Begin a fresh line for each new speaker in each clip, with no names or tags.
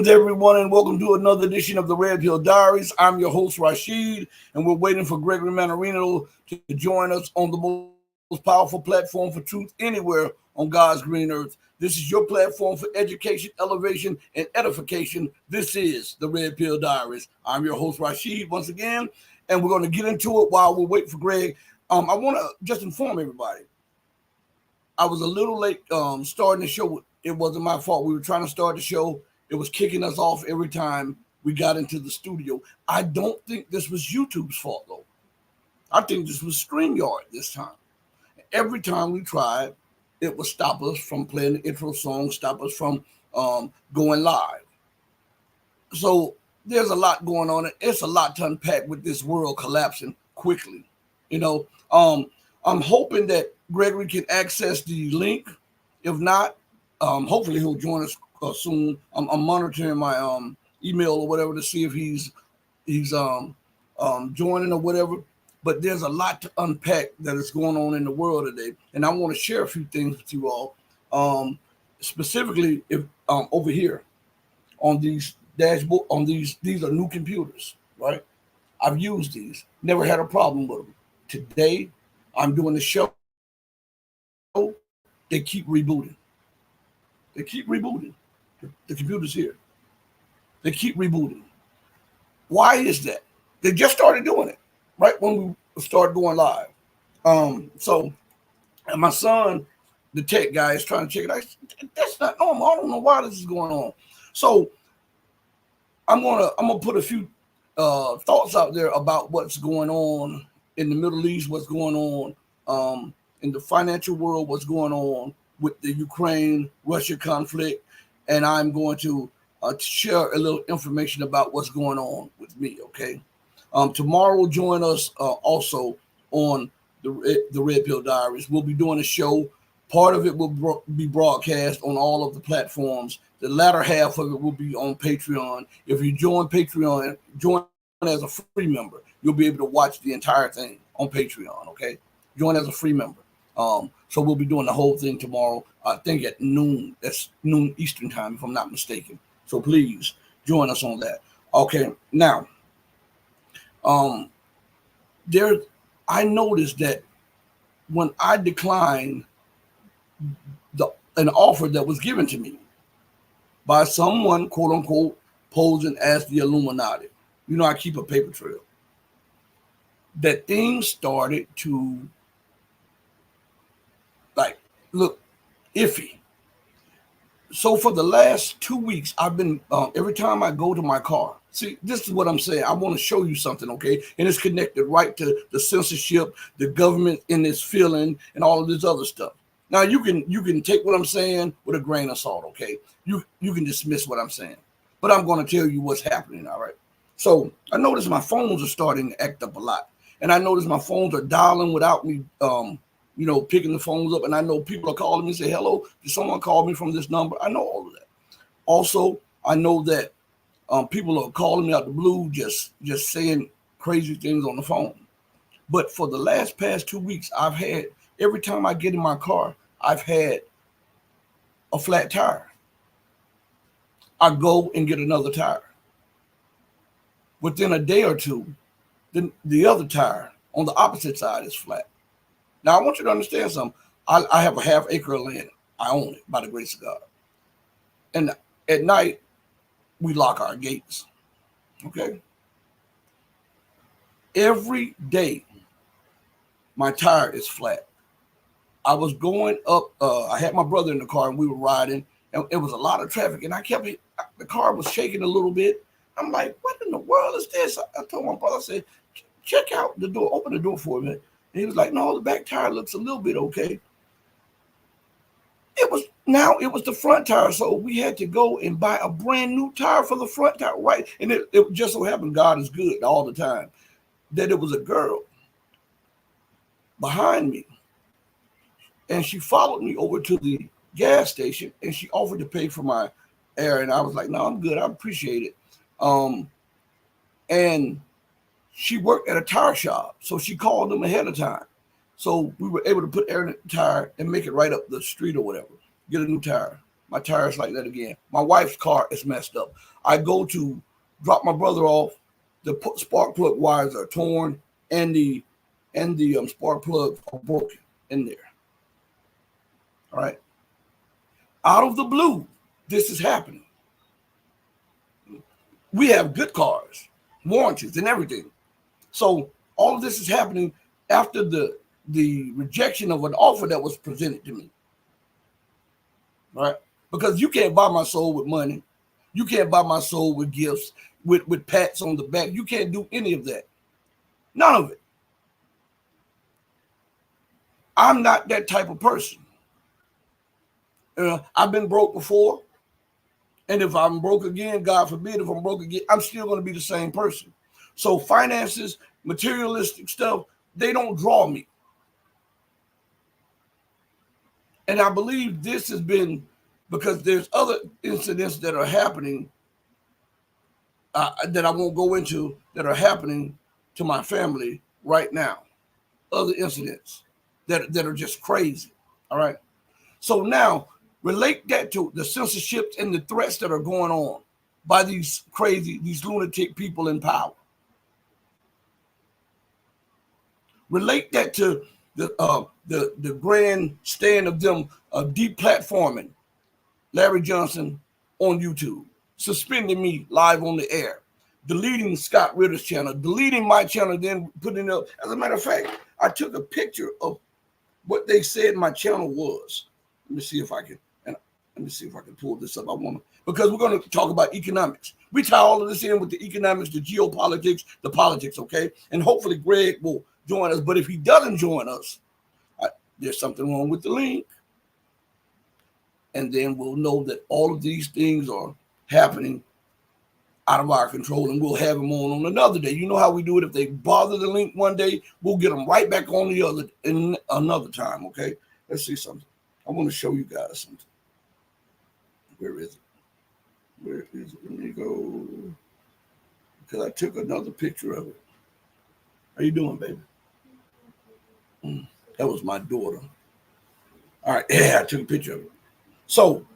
Greetings, everyone, and welcome to another edition of the Red Pill Diaries. I'm your host, Rashid, and we're waiting for Gregory Mannarino to join us on the most powerful platform for truth anywhere on God's green earth. This is your platform for education, elevation, and edification. This is the Red Pill Diaries. I'm your host, Rashid, once again, and we're going to get into it while we wait for Greg. I want to just inform everybody. I was a little late starting the show. It wasn't my fault. We were trying to start the show. It was kicking us off every time we got into the studio. I don't think this was YouTube's fault, though. I think this was StreamYard this time. Every time we tried, it would stop us from playing the intro song, stop us from going live. So there's a lot going on. It's a lot to unpack with this world collapsing quickly. You know, I'm hoping that Gregory can access the link. If not, hopefully he'll join us soon. I'm monitoring my email or whatever to see if he's joining or whatever. But there's a lot to unpack that is going on in the world today, and I want to share a few things with you all. Specifically, if over here on these dashboard, on these are new computers, right? I've used these, never had a problem with them. Today, I'm doing the show. They keep rebooting. They keep rebooting. The computer's here. They keep rebooting. Why is that? They just started doing it right when we started going live. So, and my son, the tech guy, is trying to check it out. That's not normal. I don't know why this is going on. So, I'm gonna put a few thoughts out there about what's going on in the Middle East, what's going on in the financial world, what's going on with the Ukraine-Russia conflict, and I'm going to share a little information about what's going on with me, okay? Tomorrow, join us also on the Red Pill Diaries. We'll be doing a show. Part of it will be broadcast on all of the platforms. The latter half of it will be on Patreon. If you join Patreon, join as a free member, you'll be able to watch the entire thing on Patreon, okay? Join as a free member. So we'll be doing the whole thing tomorrow, I think at noon. That's noon Eastern time, if I'm not mistaken. So please join us on that. Okay, now, I noticed that when I declined an offer that was given to me by someone, quote unquote, posing as the Illuminati. You know, I keep a paper trail. That things started to look iffy. So for the last 2 weeks, I've been every time I go to my car. See, this is what I'm saying. I want to show you something, okay? And it's connected right to the censorship, the government in its feeling, and all of this other stuff. Now you can take what I'm saying with a grain of salt, okay? You can dismiss what I'm saying, but I'm going to tell you what's happening. All right. So I noticed my phones are starting to act up a lot, and I noticed my phones are dialing without me, picking the phones up. And I know people are calling me and say, "Hello, did someone call me from this number?" I know all of that. Also, I know that people are calling me out the blue, just saying crazy things on the phone. But for the past 2 weeks, I've had, every time I get in my car, I've had a flat tire. I go and get another tire. Within a day or two, then the other tire on the opposite side is flat. Now, I want you to understand something. I have a half-acre of land. I own it by the grace of God. And at night, we lock our gates, okay? Every day, my tire is flat. I was going up, I had my brother in the car, and we were riding, and it was a lot of traffic, and the car was shaking a little bit. I'm like, what in the world is this? I told my brother, I said, check out the door, open the door for me. And he was like, no, the back tire looks a little bit okay. It was the front tire, so we had to go and buy a brand new tire for the front tire, right? And it just so happened, God is good all the time, that it was a girl behind me. And she followed me over to the gas station, and she offered to pay for my air. And I was like, no, I'm good. I appreciate it. And she worked at a tire shop, so she called them ahead of time. So we were able to put air in the tire and make it right up the street or whatever, get a new tire. My tire's like that again. My wife's car is messed up. I go to drop my brother off. The spark plug wires are torn, and the spark plugs are broken in there. All right. Out of the blue, this is happening. We have good cars, warranties, and everything. So all of this is happening after the rejection of an offer that was presented to me. Right? Because you can't buy my soul with money. You can't buy my soul with gifts, with pats on the back. You can't do any of that. None of it. I'm not that type of person. I've been broke before. And if I'm broke again, God forbid, if I'm broke again, I'm still going to be the same person. So finances, materialistic stuff, they don't draw me. And I believe this has been because there's other incidents that are happening that I won't go into that are happening to my family right now. Other incidents that are just crazy. All right. So now relate that to the censorship and the threats that are going on by these lunatic people in power. Relate that to the grand stand of them deplatforming Larry Johnson on YouTube, suspending me live on the air, deleting Scott Ritter's channel, deleting my channel, then putting it up. As a matter of fact, I took a picture of what they said my channel was. Let me see if I can pull this up. I want to, because we're going to talk about economics. We tie all of this in with the economics, the geopolitics, the politics, okay? And hopefully Greg will join us. But if he doesn't join us, there's something wrong with the link. And then we'll know that all of these things are happening out of our control, and we'll have them on another day. You know how we do it. If they bother the link one day, we'll get them right back on the other in another time, okay? Let's see something. I want to show you guys something. Where is it? Where is it? Let me go. Because I took another picture of it. How you doing, baby? That was my daughter. All right, yeah, I took a picture of it. So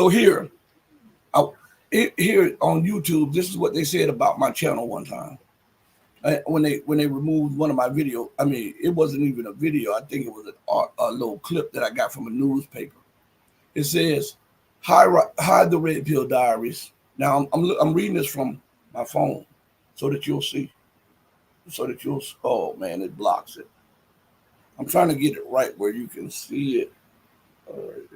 here on YouTube, this is what they said about my channel one time. When they removed one of my videos. I mean, it wasn't even a video. I think it was a little clip that I got from a newspaper. It says, "Hide the Red Pill Diaries." Now I'm reading this from my phone so that you'll see. Oh man, it blocks it. I'm trying to get it right where you can see it. All right.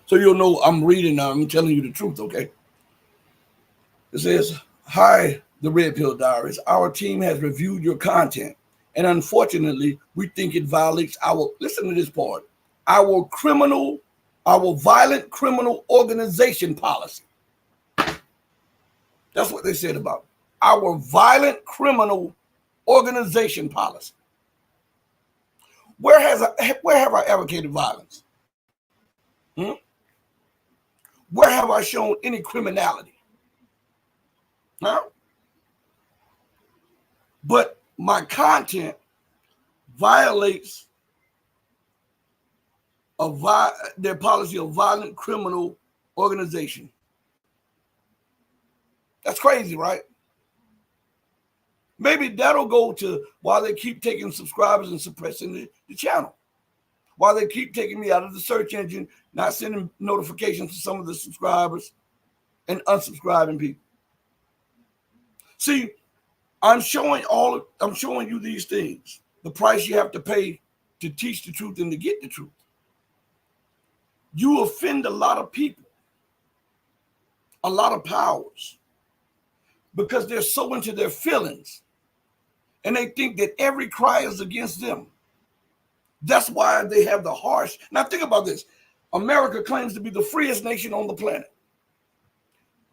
So you'll know I'm reading now. I'm telling you the truth, okay? It says, "Hi, the Red Pill Diaries. Our team has reviewed your content, and unfortunately, we think it violates our," listen to this part, "our violent criminal organization policy." That's what they said about our violent criminal organization policy. Where have I advocated violence? Where have I shown any criminality? Huh? But my content violates their policy of violent criminal organization. That's crazy, right? Maybe that'll go to why they keep taking subscribers and suppressing the channel. Why they keep taking me out of the search engine, not sending notifications to some of the subscribers and unsubscribing people. See, I'm showing you these things. The price you have to pay to teach the truth and to get the truth. You offend a lot of people, a lot of powers, because they're so into their feelings and they think that every cry is against them. That's why they have the harsh. Now think about this. America claims to be the freest nation on the planet.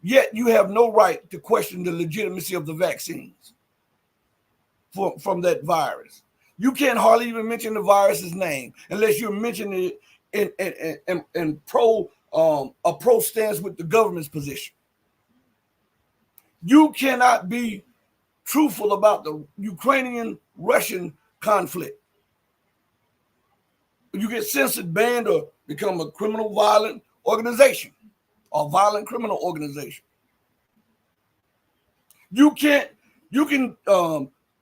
Yet you have no right to question the legitimacy of the vaccines from that virus. You can't hardly even mention the virus's name unless you're mentioning it in a pro stance with the government's position. You cannot be truthful about the Ukrainian-Russian conflict. You get censored, banned, or become a criminal violent organization or violent criminal organization. You can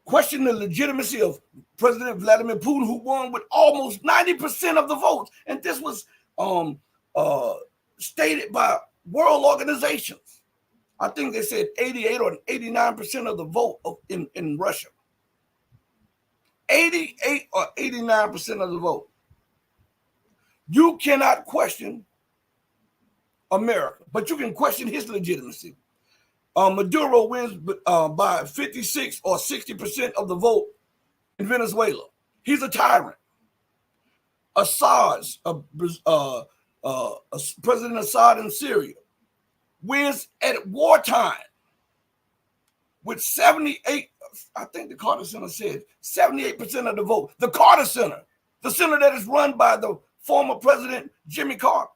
question the legitimacy of President Vladimir Putin, who won with almost 90% of the votes. And this was stated by world organizations. I think they said 88 or 89% of the vote in Russia. 88 or 89% of the vote. You cannot question America, but you can question his legitimacy. Maduro wins by 56 or 60% of the vote in Venezuela. He's a tyrant. President Assad in Syria wins at wartime with 78, I think the Carter Center said 78% of the vote. The Carter Center, the center that is run by the former President Jimmy Carter,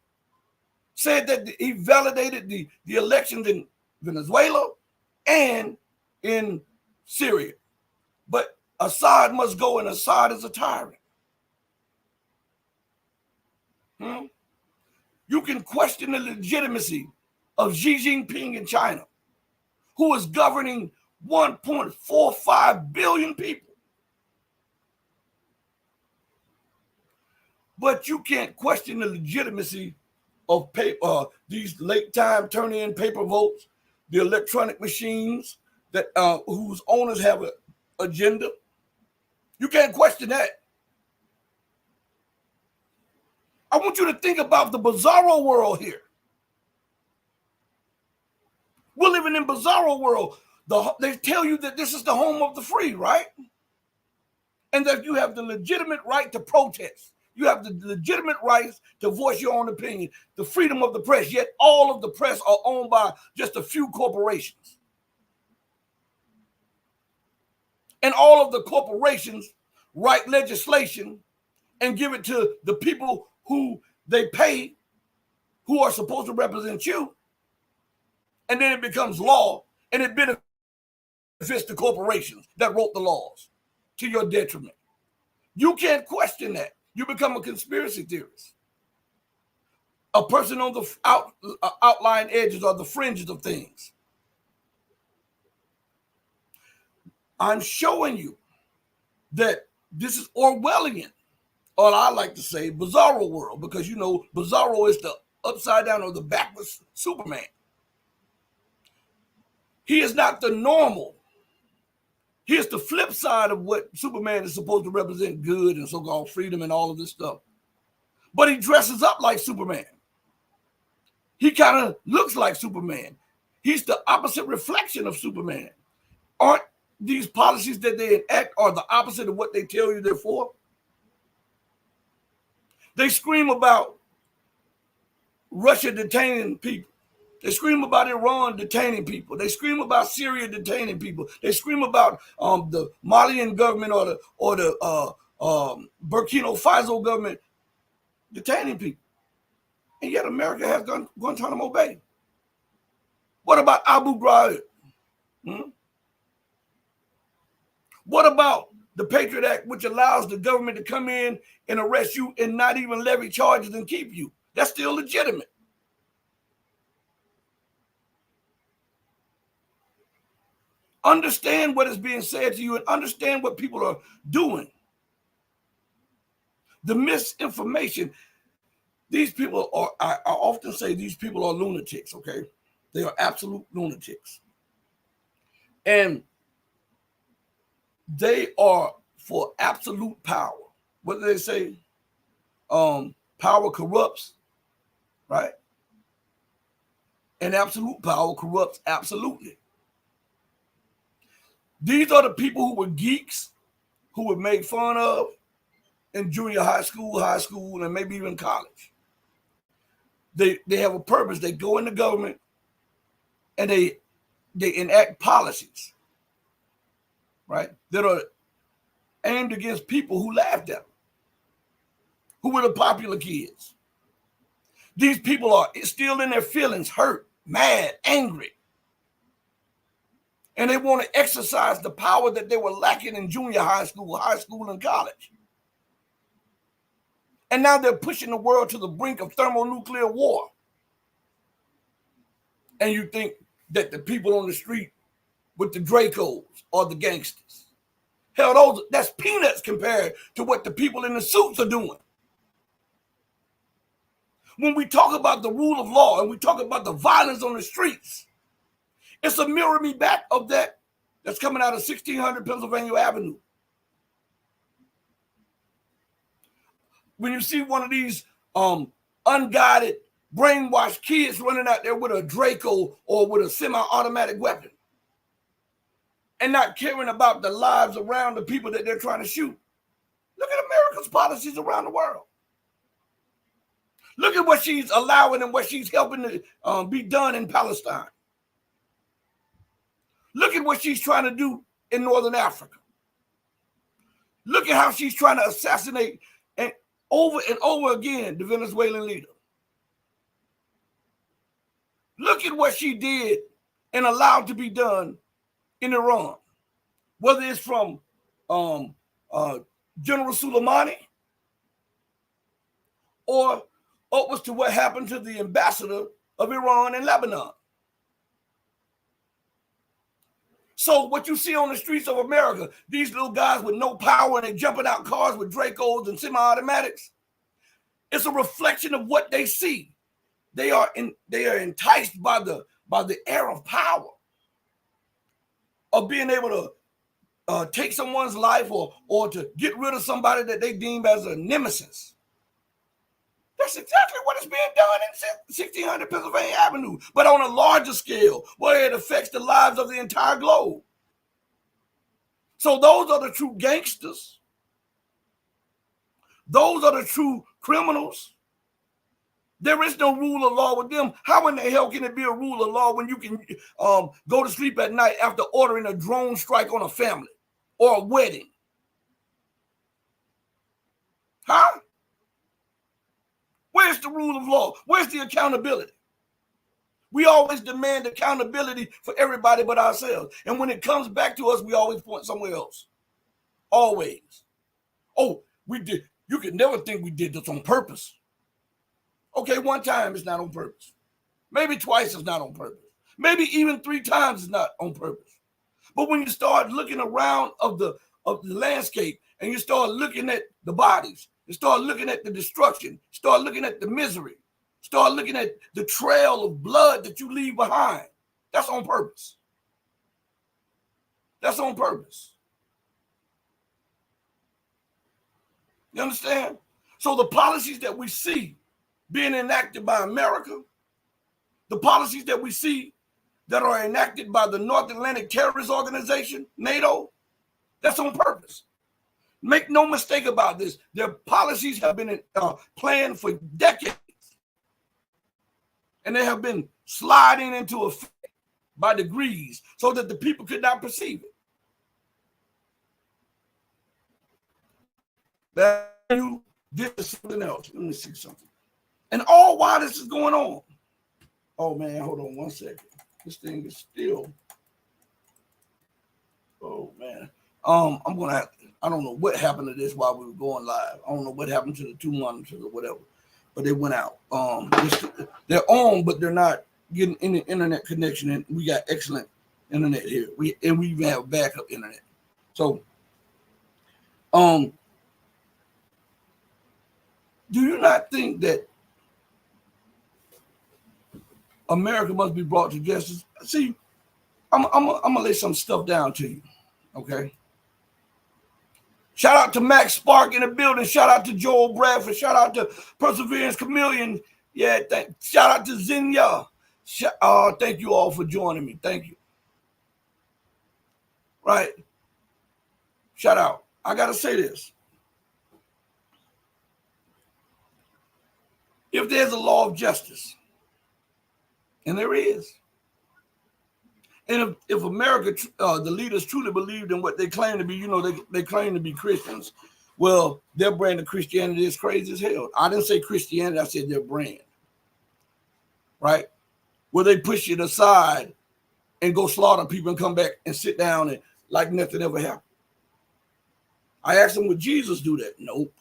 said that he validated the elections in Venezuela and in Syria. But Assad must go, and Assad is a tyrant. You can question the legitimacy of Xi Jinping in China, who is governing 1.45 billion people. But you can't question the legitimacy of these late time turn-in paper votes, the electronic machines that whose owners have an agenda. You can't question that. I want you to think about the bizarro world here. We're living in bizarro world. They tell you that this is the home of the free, right? And that you have the legitimate right to protest. You have the legitimate rights to voice your own opinion, the freedom of the press, yet all of the press are owned by just a few corporations. And all of the corporations write legislation and give it to the people who they pay, who are supposed to represent you. And then it becomes law, and it benefits the corporations that wrote the laws to your detriment. You can't question that. You become a conspiracy theorist, a person on the outlying edges or the fringes of things. I'm showing you that this is Orwellian, or I like to say bizarro world, because you know bizarro is the upside down or the backwards Superman. He is not the normal. Here's the flip side of what Superman is supposed to represent: good and so-called freedom and all of this stuff. But he dresses up like Superman. He kind of looks like Superman. He's the opposite reflection of Superman. Aren't these policies that they enact are the opposite of what they tell you they're for? They scream about Russia detaining people. They scream about Iran detaining people. They scream about Syria detaining people. They scream about the Malian government or the Burkina Faso government detaining people. And yet America has Guantanamo Bay. What about Abu Ghraib? What about the Patriot Act, which allows the government to come in and arrest you and not even levy charges and keep you? That's still legitimate. Understand what is being said to you and understand what people are doing. The misinformation, these people are, I often say these people are lunatics, okay? They are absolute lunatics. And they are for absolute power. What do they say? Power corrupts, right? And absolute power corrupts absolutely. These are the people who were geeks, who were made fun of in junior high school, and maybe even college. They have a purpose. They go into government and they enact policies, right, that are aimed against people who laughed at them, who were the popular kids. These people are still in their feelings, hurt, mad, angry. And they want to exercise the power that they were lacking in junior high school, and college. And now they're pushing the world to the brink of thermonuclear war. And you think that the people on the street with the Dracos are the gangsters. Hell, that's peanuts compared to what the people in the suits are doing. When we talk about the rule of law and we talk about the violence on the streets, it's a mirror me back of that's coming out of 1600 Pennsylvania Avenue. When you see one of these unguided, brainwashed kids running out there with a Draco or with a semi-automatic weapon and not caring about the lives around the people that they're trying to shoot. Look at America's policies around the world. Look at what she's allowing and what she's helping to be done in Palestine. Look at what she's trying to do in Northern Africa. Look at how she's trying to assassinate and over again the Venezuelan leader. Look at what she did and allowed to be done in Iran, whether it's from General Soleimani or upwards to what happened to the ambassador of Iran in Lebanon. So what you see on the streets of America, these little guys with no power and they jumping out cars with Dracos and semi-automatics, it's a reflection of what they see. They are enticed by the air of power, of being able to take someone's life or to get rid of somebody that they deem as a nemesis. That's exactly what is being done in 1600 Pennsylvania Avenue, but on a larger scale, where it affects the lives of the entire globe. So those are the true gangsters. Those are the true criminals. There is no rule of law with them. How in the hell can it be a rule of law when you can go to sleep at night after ordering a drone strike on a family or a wedding? Huh? Where's the rule of law? Where's the accountability? We always demand accountability for everybody but ourselves. And when it comes back to us, we always point somewhere else. Always. Oh, we did. You could never think we did this on purpose. Okay, one time it's not on purpose. Maybe twice it's not on purpose. Maybe even 3 times it's not on purpose. But when you start looking around of the landscape and you start looking at the bodies, you start looking at the destruction, start looking at the misery, start looking at the trail of blood that you leave behind, that's on purpose. That's on purpose. You understand? So the policies that we see being enacted by America, the policies that we see that are enacted by the North Atlantic Terrorist Organization, NATO, that's on purpose. Make no mistake about this. Their policies have been planned for decades. And they have been sliding into effect by degrees so that the people could not perceive it. This is something else. Let me see something. And all while this is going on. Oh, man, hold on one second. This thing is still. Oh, man. I'm going to have to. I don't know what happened to this while we were going live. I don't know what happened to the 2 monitors or whatever, but they went out. They're on, but they're not getting any internet connection. And we got excellent internet here. We even have backup internet. So, do you not think that America must be brought to justice? See, I'm gonna lay some stuff down to you, okay? Shout out to Max Spark in the building. Shout out to Joel Bradford. Shout out to Perseverance Chameleon. Yeah, shout out to Zinya. Thank you all for joining me. Thank you. Right. Shout out. I got to say this. If there's a law of justice, and there is, and if America, the leaders truly believed in what they claim to be, you know, they claim to be Christians, well, their brand of Christianity is crazy as hell. I didn't say Christianity, I said their brand. Right? Where they push it aside and go slaughter people and come back and sit down and like nothing ever happened. I asked them, would Jesus do that? Nope.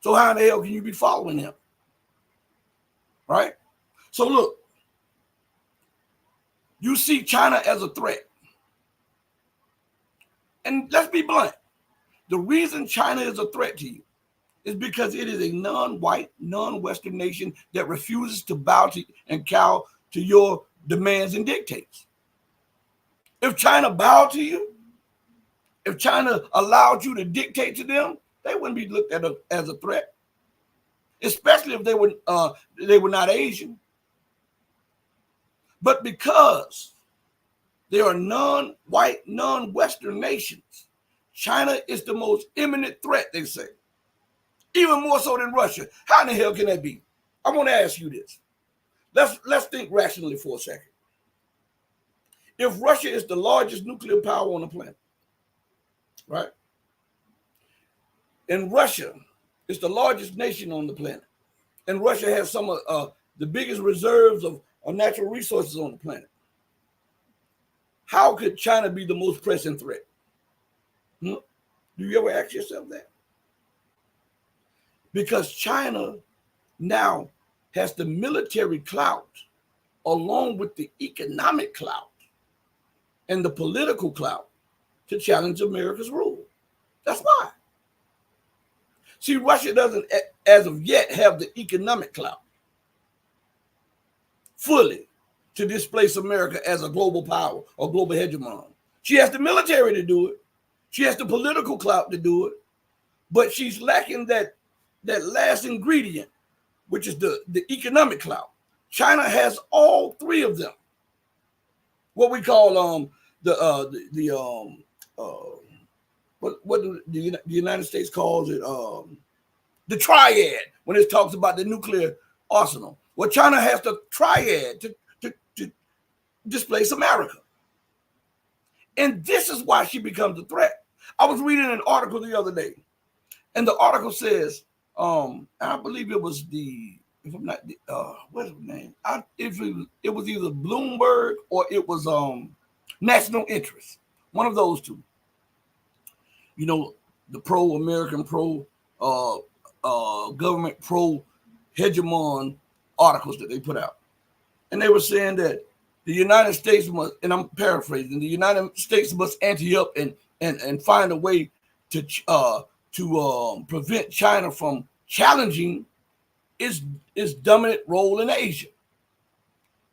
So how in the hell can you be following him? Right? So look, you see China as a threat. And let's be blunt. The reason China is a threat to you is because it is a non-white, non-Western nation that refuses to bow to and cow to your demands and dictates. If China bowed to you, if China allowed you to dictate to them, they wouldn't be looked at as a threat, especially if they were not Asian. But because they are non-white, non-Western nations, China is the most imminent threat, they say. Even more so than Russia. How in the hell can that be? I want to ask you this. Let's think rationally for a second. If Russia is the largest nuclear power on the planet, right? And Russia is the largest nation on the planet, and Russia has some of the biggest reserves of natural resources on the planet. How could China be the most pressing threat? Do you ever ask yourself that? Because China now has the military clout along with the economic clout and the political clout to challenge America's rule. That's why. See, Russia doesn't, as of yet, have the economic clout fully to displace America as a global power or global hegemon. She has the military to do it. She has the political clout to do it. But she's lacking that last ingredient, which is the economic clout. China has all three of them. What we call what do the United States calls it, the triad, when it talks about the nuclear arsenal. Well, China has the triad to displace America. And this is why she becomes a threat. I was reading an article the other day, and the article says, I believe it was if I'm not, what's the name? It was either Bloomberg or it was National Interest. One of those two. You know, the pro-American, pro-government, pro-hegemon articles that they put out. And they were saying that the United States must, and I'm paraphrasing, the United States must ante up and find a way to prevent China from challenging its dominant role in Asia.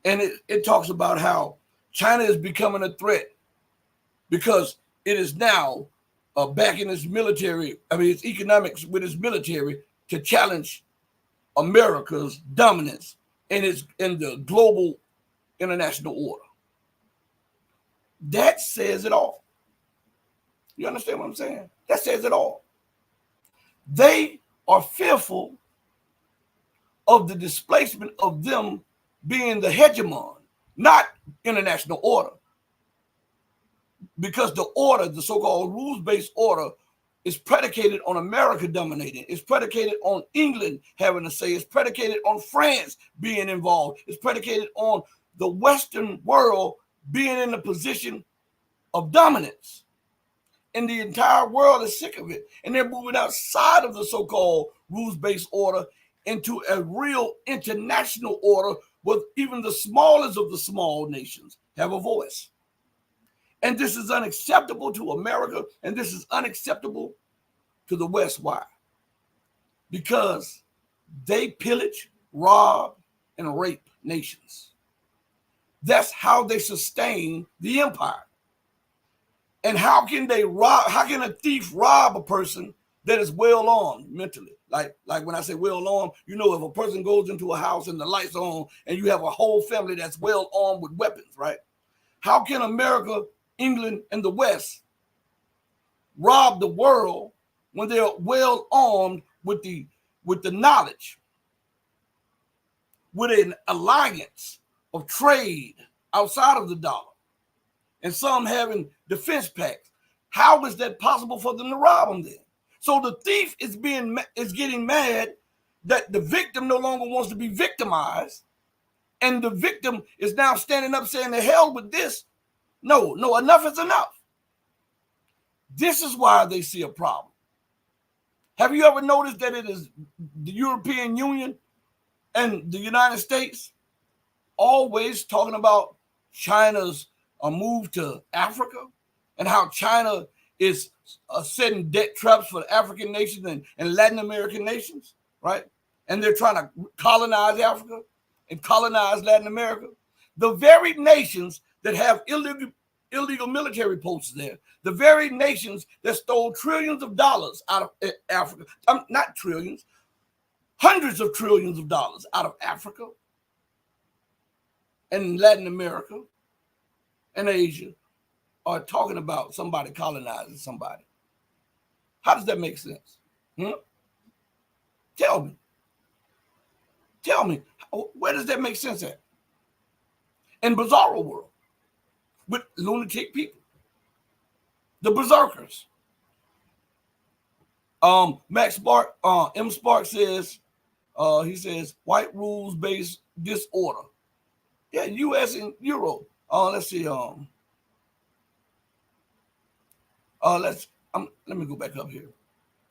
And it talks about how China is becoming a threat because it is now backing its military, its economics with its military to challenge America's dominance in the global international order. That says it all. You understand what I'm saying? That says it all. They are fearful of the displacement of them being the hegemon, not international order. Because the order, the so-called rules-based order, is predicated on America dominating. It's predicated on England having a say. It's predicated on France being involved. It's predicated on the Western world being in a position of dominance. And the entire world is sick of it. And they're moving outside of the so-called rules-based order into a real international order where even the smallest of the small nations have a voice. And this is unacceptable to America, and this is unacceptable to the West. Why? Because they pillage, rob, and rape nations. That's how they sustain the empire. And how can they rob? How can a thief rob a person that is well armed mentally? Like when I say well armed, you know, if a person goes into a house and the lights are on and you have a whole family that's well armed with weapons, right? How can America, England, and the West rob the world when they're well armed with the knowledge, with an alliance of trade outside of the dollar, and some having defense pacts? How is that possible for them to rob them then? So the thief is getting mad that the victim no longer wants to be victimized, and the victim is now standing up saying, "The hell with this. No, enough is enough." This is why they see a problem. Have you ever noticed that it is the European Union and the United States always talking about China's move to Africa and how China is setting debt traps for the African nations and Latin American nations, right? And they're trying to colonize Africa and colonize Latin America. The very nations that have illegal military posts there, the very nations that stole trillions of dollars out of Africa, not trillions, hundreds of trillions of dollars out of Africa and Latin America and Asia, are talking about somebody colonizing somebody. How does that make sense? Tell me. Tell me, where does that make sense at? In bizarro world, with lunatic people, the berserkers. Max Spark, M Spark says, he says, white rules based disorder. Yeah, U.S. and Euro. Let's see. Let me go back up here.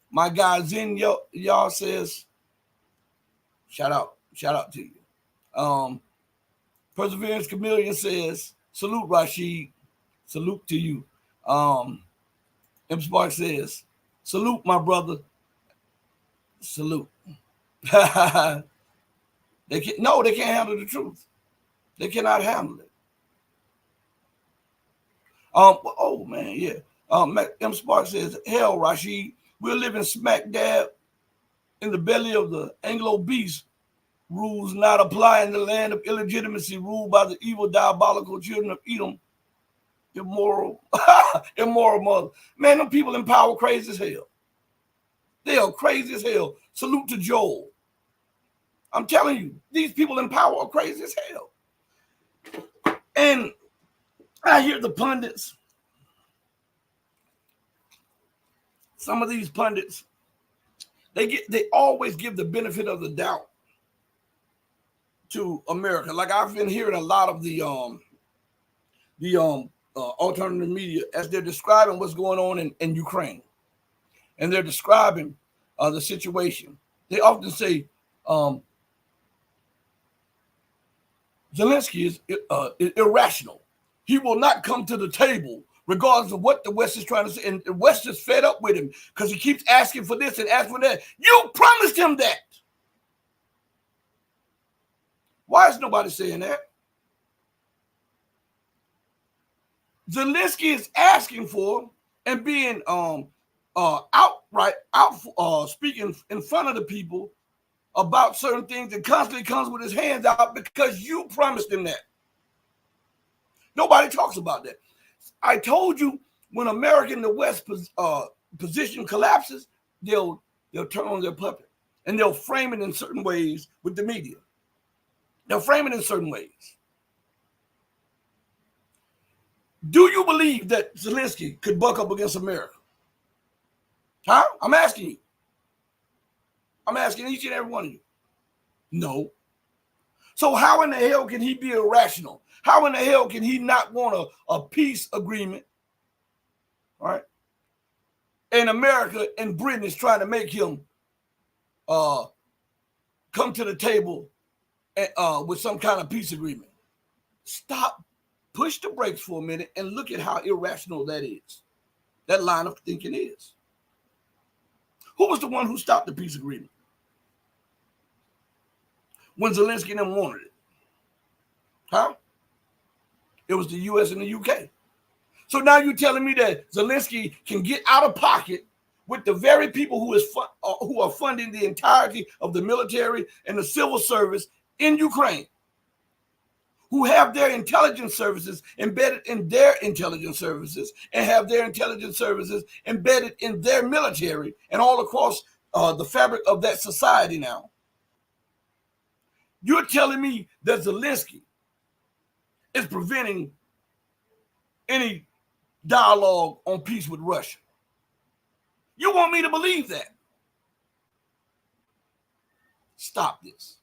My guy Zen y'all says, shout out to you. Perseverance Chameleon says, salute Rashid, salute to you. M Spark says, salute my brother, salute. They can't handle the truth. They cannot handle it. Oh man, yeah. M Spark says, hell, Rashid, we're living smack dab in the belly of the Anglo beast. Rules not apply in the land of illegitimacy, ruled by the evil, diabolical children of Edom. Immoral mother. Man, them people in power crazy as hell. They are crazy as hell. Salute to Joel. I'm telling you, these people in power are crazy as hell. And I hear the pundits, some of these pundits, they always give the benefit of the doubt to America. Like I've been hearing a lot of the alternative media as they're describing what's going on in Ukraine, and they're describing the situation. They often say Zelensky is irrational. He will not come to the table regardless of what the West is trying to say. And the West is fed up with him because he keeps asking for this and asking for that. You promised him that. Why is nobody saying that? Zelensky is asking for and being speaking in front of the people about certain things that constantly comes with his hands out because you promised him that. Nobody talks about that. I told you when America in the West position collapses, they'll turn on their puppet and they'll frame it in certain ways with the media. They'll frame it in certain ways. Do you believe that Zelensky could buck up against America? Huh? I'm asking you. I'm asking each and every one of you. No. So how in the hell can he be irrational? How in the hell can he not want a peace agreement? All right. And America and Britain is trying to make him come to the table with some kind of peace agreement. Stop. Push the brakes for a minute and look at how irrational that is. That line of thinking is. Who was the one who stopped the peace agreement? When Zelensky and them wanted it. Huh? It was the U.S. and the U.K. So now you're telling me that Zelensky can get out of pocket with the very people who are funding the entirety of the military and the civil service in Ukraine, who have their intelligence services embedded in their intelligence services and have their intelligence services embedded in their military and all across the fabric of that society now. You're telling me that Zelensky is preventing any dialogue on peace with Russia. You want me to believe that? Stop this.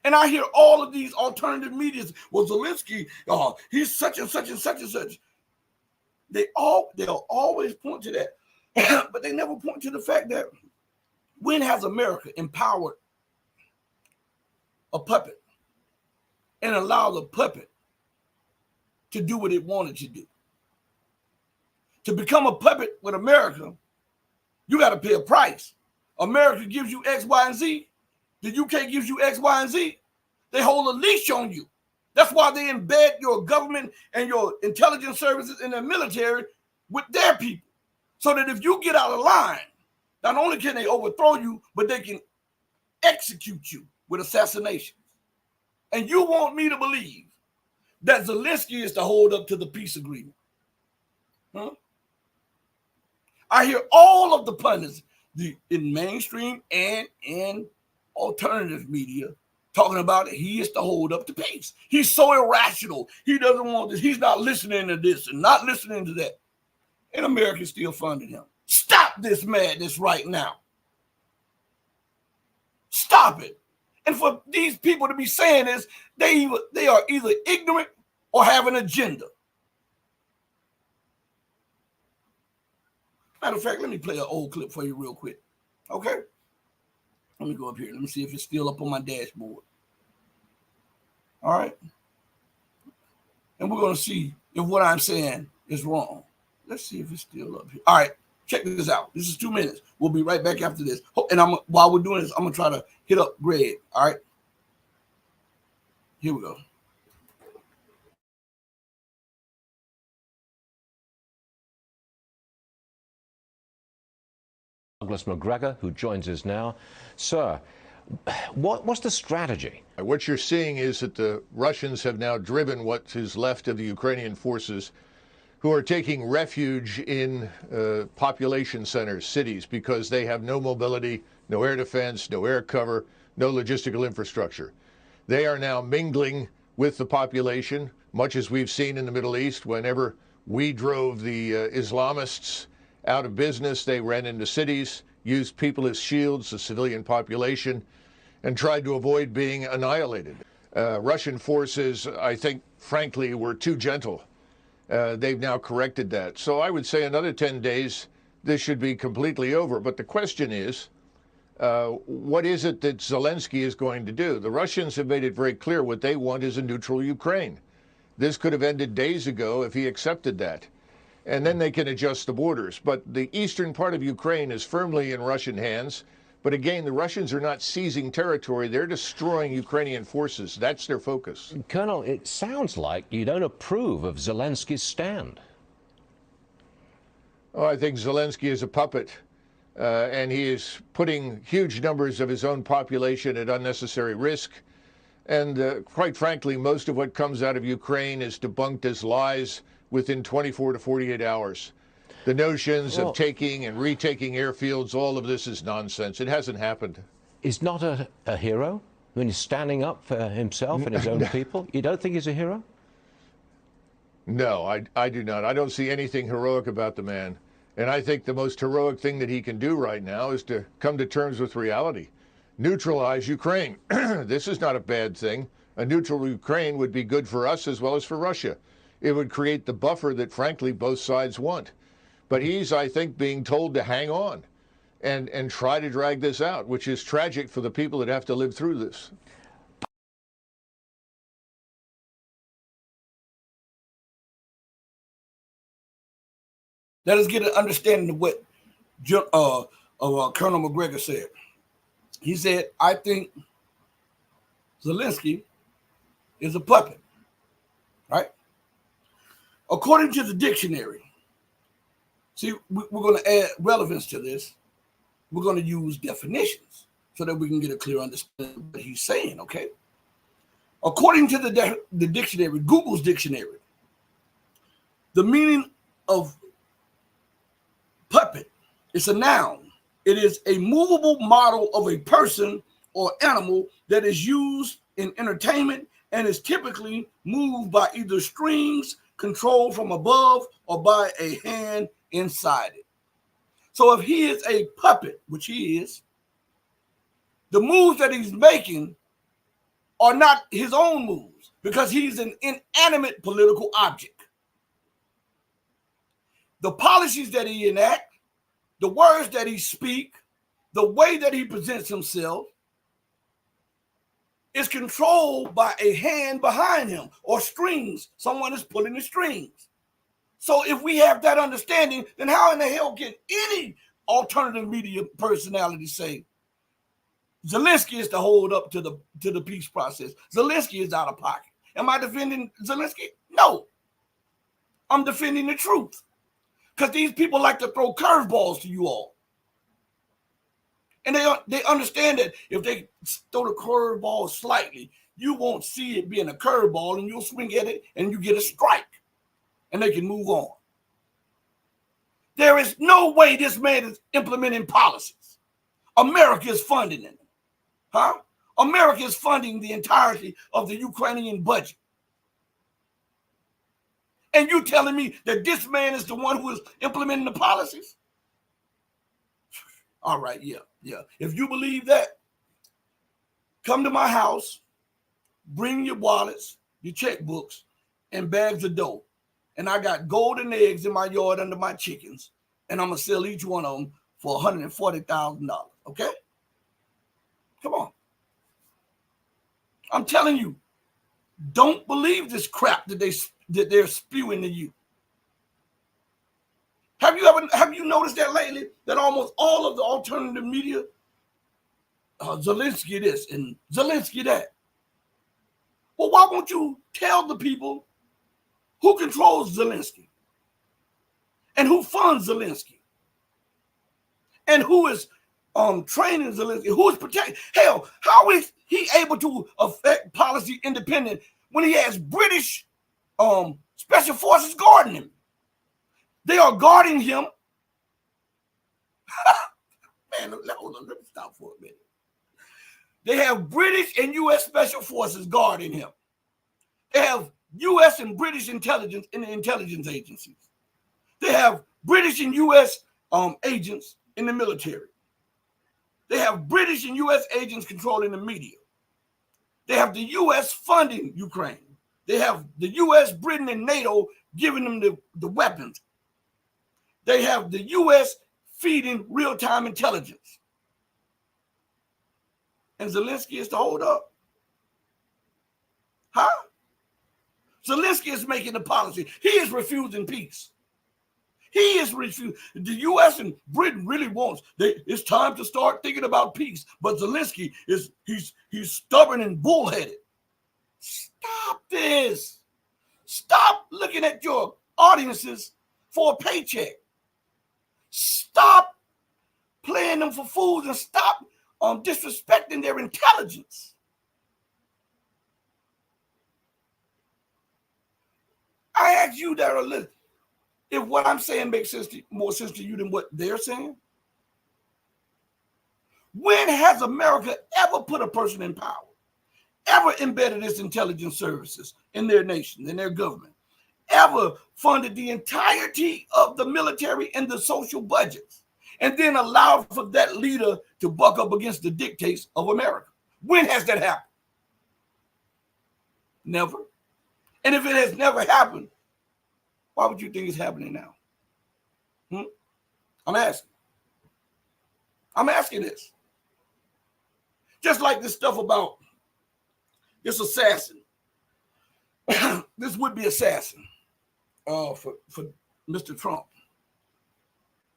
And I hear all of these alternative medias. Well, Zelensky, he's such and such and such and such. They'll always point to that, but they never point to the fact that When has America empowered a puppet and allowed the puppet to do what it wanted to do? To become a puppet with America, you got to pay a price. America gives you X, Y, and Z. The UK gives you X, Y, and Z. They hold a leash on you. That's why they embed your government and your intelligence services and the military with their people. So that if you get out of line, not only can they overthrow you, but they can execute you with assassinations. And you want me to believe that Zelensky is to hold up to the peace agreement? Huh? I hear all of the pundits in mainstream and in alternative media talking about it. He is to hold up to peace. He's so irrational. He doesn't want this. He's not listening to this and not listening to that. And America is still funding him. Stop this madness right now. Stop it. And for these people to be saying this, they are either ignorant or have an agenda. Matter of fact, let me play an old clip for you real quick. Okay? Let me go up here. Let me see if it's still up on my dashboard. All right? And we're going to see if what I'm saying is wrong. Let's see if it's still up here. All right. Check this out. This is 2 minutes. We'll be right back after this. And while we're doing this, I'm going to try to hit up Greg. All right? Here we go.
Douglas McGregor, who joins us now. Sir, what's the strategy?
What you're seeing is that the Russians have now driven what is left of the Ukrainian forces, who are taking refuge in population centers, cities, because they have no mobility, no air defense, no air cover, no logistical infrastructure. They are now mingling with the population, much as we've seen in the Middle East. Whenever we drove the Islamists out of business, they ran into cities, used people as shields, the civilian population, and tried to avoid being annihilated. Russian forces, I think, frankly, were too gentle. They've now corrected that. So I would say another 10 days, this should be completely over. But the question is, what is it that Zelensky is going to do? The Russians have made it very clear what they want is a neutral Ukraine. This could have ended days ago if he accepted that. And then they can adjust the borders. But the eastern part of Ukraine is firmly in Russian hands. But again, the Russians are not seizing territory. They're destroying Ukrainian forces. That's their focus.
Colonel, it sounds like you don't approve of Zelensky's stand.
Oh, I think Zelensky is a puppet. And he is putting huge numbers of his own population at unnecessary risk. And quite frankly, most of what comes out of Ukraine is debunked as lies within 24 to 48 hours. The notions of taking and retaking airfields, all of this is nonsense. It hasn't happened.
He's not a hero when he's standing up for himself and his own people? You don't think he's a hero?
No, I do not. I don't see anything heroic about the man. And I think the most heroic thing that he can do right now is to come to terms with reality. Neutralize Ukraine. This is not a bad thing. A neutral Ukraine would be good for us as well as for Russia. It would create the buffer that, frankly, both sides want. But he's, I think, being told to hang on and try to drag this out, which is tragic for the people that have to live through this.
Let us get an understanding of what Colonel McGregor said. He said, I think Zelensky is a puppet, right? According to the dictionary, see, we're going to add relevance to this. We're going to use definitions so that we can get a clear understanding of what he's saying, okay? According to the dictionary, Google's dictionary, the meaning of puppet is a noun. It is a movable model of a person or animal that is used in entertainment and is typically moved by either strings controlled from above or by a hand inside it. So if he is a puppet, which he is, the moves that he's making are not his own moves because he's an inanimate political object. The policies that he enact, the words that he speaks, the way that he presents himself is controlled by a hand behind him or strings. Someone is pulling the strings. So if we have that understanding, then how in the hell can any alternative media personality say Zelensky is to hold up to the peace process? Zelensky is out of pocket. Am I defending Zelensky? No. I'm defending the truth. Because these people like to throw curveballs to you all. And they understand that if they throw the curveball slightly, you won't see it being a curveball, and you'll swing at it and you get a strike. And they can move on. There is no way this man is implementing policies. America is funding it. Huh? America is funding the entirety of the Ukrainian budget. And you telling me that this man is the one who is implementing the policies? All right, yeah. If you believe that, come to my house, bring your wallets, your checkbooks, and bags of dough. And I got golden eggs in my yard under my chickens, and I'm going to sell each one of them for $140,000, okay? Come on. I'm telling you, don't believe this crap that they're spewing to you. Have you noticed that lately? That almost all of the alternative media, Zelensky this and Zelensky that. Well, why won't you tell the people who controls Zelensky and who funds Zelensky and who is training Zelensky, who is protecting? Hell, how is he able to affect policy independent when he has British special forces guarding him? They are guarding him. Man, hold on, let me stop for a minute. They have British and U.S. special forces guarding him. They have U.S. and British intelligence in the intelligence agencies. They have British and U.S. agents in the military. They have British and U.S. agents controlling the media. They have the U.S. funding Ukraine. They have the U.S., Britain, and NATO giving them the weapons. They have the U.S. feeding real-time intelligence. And Zelensky is to hold up. Huh? Zelensky is making the policy. He is refusing peace. He is refusing. The U.S. and Britain really wants. It's time to start thinking about peace. But Zelensky he's stubborn and bullheaded. Stop this. Stop looking at your audiences for a paycheck. Stop playing them for fools and stop disrespecting their intelligence. I ask you that a little. If what I'm saying makes more sense to you than what they're saying, when has America ever put a person in power, ever embedded its intelligence services in their nation, in their government, ever funded the entirety of the military and the social budgets, and then allowed for that leader to buck up against the dictates of America? When has that happened? Never. And if it has never happened, why would you think it's happening now? I'm asking this. Just like this stuff about this assassin, this would-be assassin for Mr. Trump.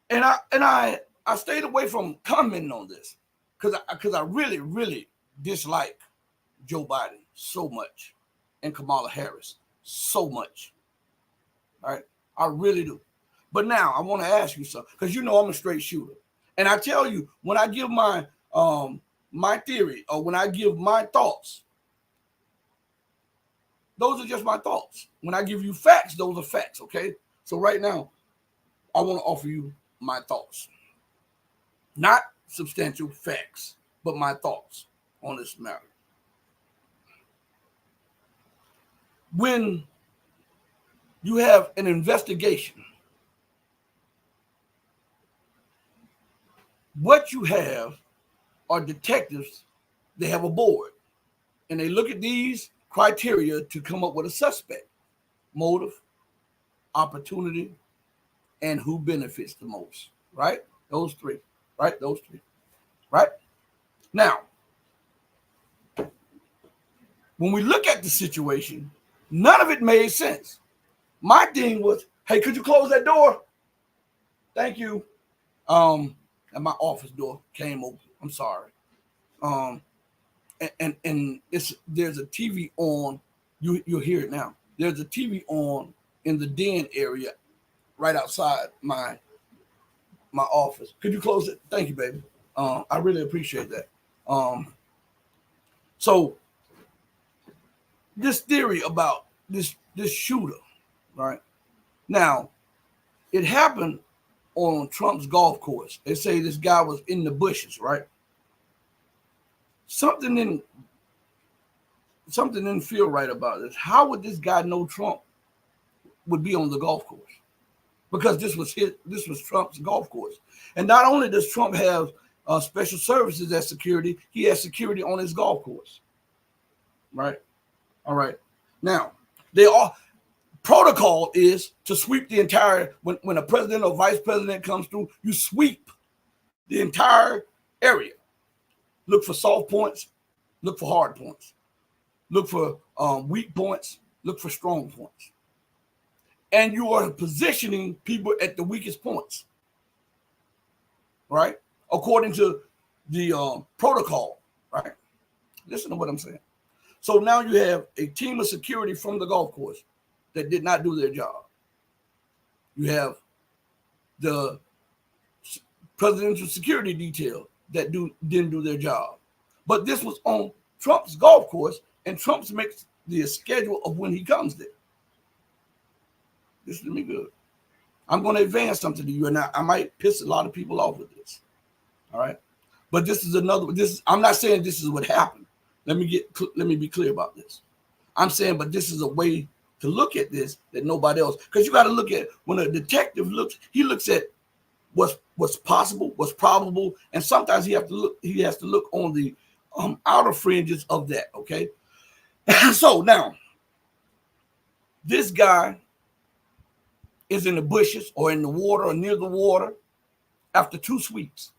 And I stayed away from commenting on this because I really, really dislike Joe Biden so much and Kamala Harris so much. All right, I really do. But now I want to ask you something, because you know I'm a straight shooter, and I tell you, when I give my theory, or when I give my thoughts, those are just my thoughts. When I give you facts, those are facts. Okay, so right now, I want to offer you my thoughts, not substantial facts, but my thoughts on this matter. When you have an investigation, what you have are detectives. They have a board, and they look at these criteria to come up with a suspect: motive, opportunity, and who benefits the most. Right? Those three. Right? Those three. right? Now, when we look at the situation, none of it made sense. My thing was, hey, could you close that door? Thank you. And my office door came open. I'm sorry. And there's a TV on. You'll hear it now. There's a TV on in the den area, right outside my office. Could you close it? Thank you, baby. I really appreciate that. So this theory about this shooter, right? Now, it happened on Trump's golf course. They say this guy was in the bushes, right? Something didn't feel right about this. How would this guy know Trump would be on the golf course? Because this was Trump's golf course. And not only does Trump have special services as security, he has security on his golf course. Right? All right. Now, protocol is to sweep the entire, when a president or vice president comes through, you sweep the entire area. Look for soft points, look for hard points, look for weak points, look for strong points. And you are positioning people at the weakest points, right? According to the protocol, right? Listen to what I'm saying. So now you have a team of security from the golf course that did not do their job. You have the presidential security detail that didn't do their job. But this was on Trump's golf course, and Trump makes the schedule of when he comes there. Listen to me good. I'm going to advance something to you, and I might piss a lot of people off with this. All right. But this is I'm not saying this is what happened. Let me be clear about this. I'm saying, but this is a way to look at this that nobody else, because you got to look at, when a detective looks, he looks at what's possible, what's probable, and sometimes he has to look on the outer fringes of that. Okay. So now, this guy is in the bushes or in the water or near the water after 2 sweeps.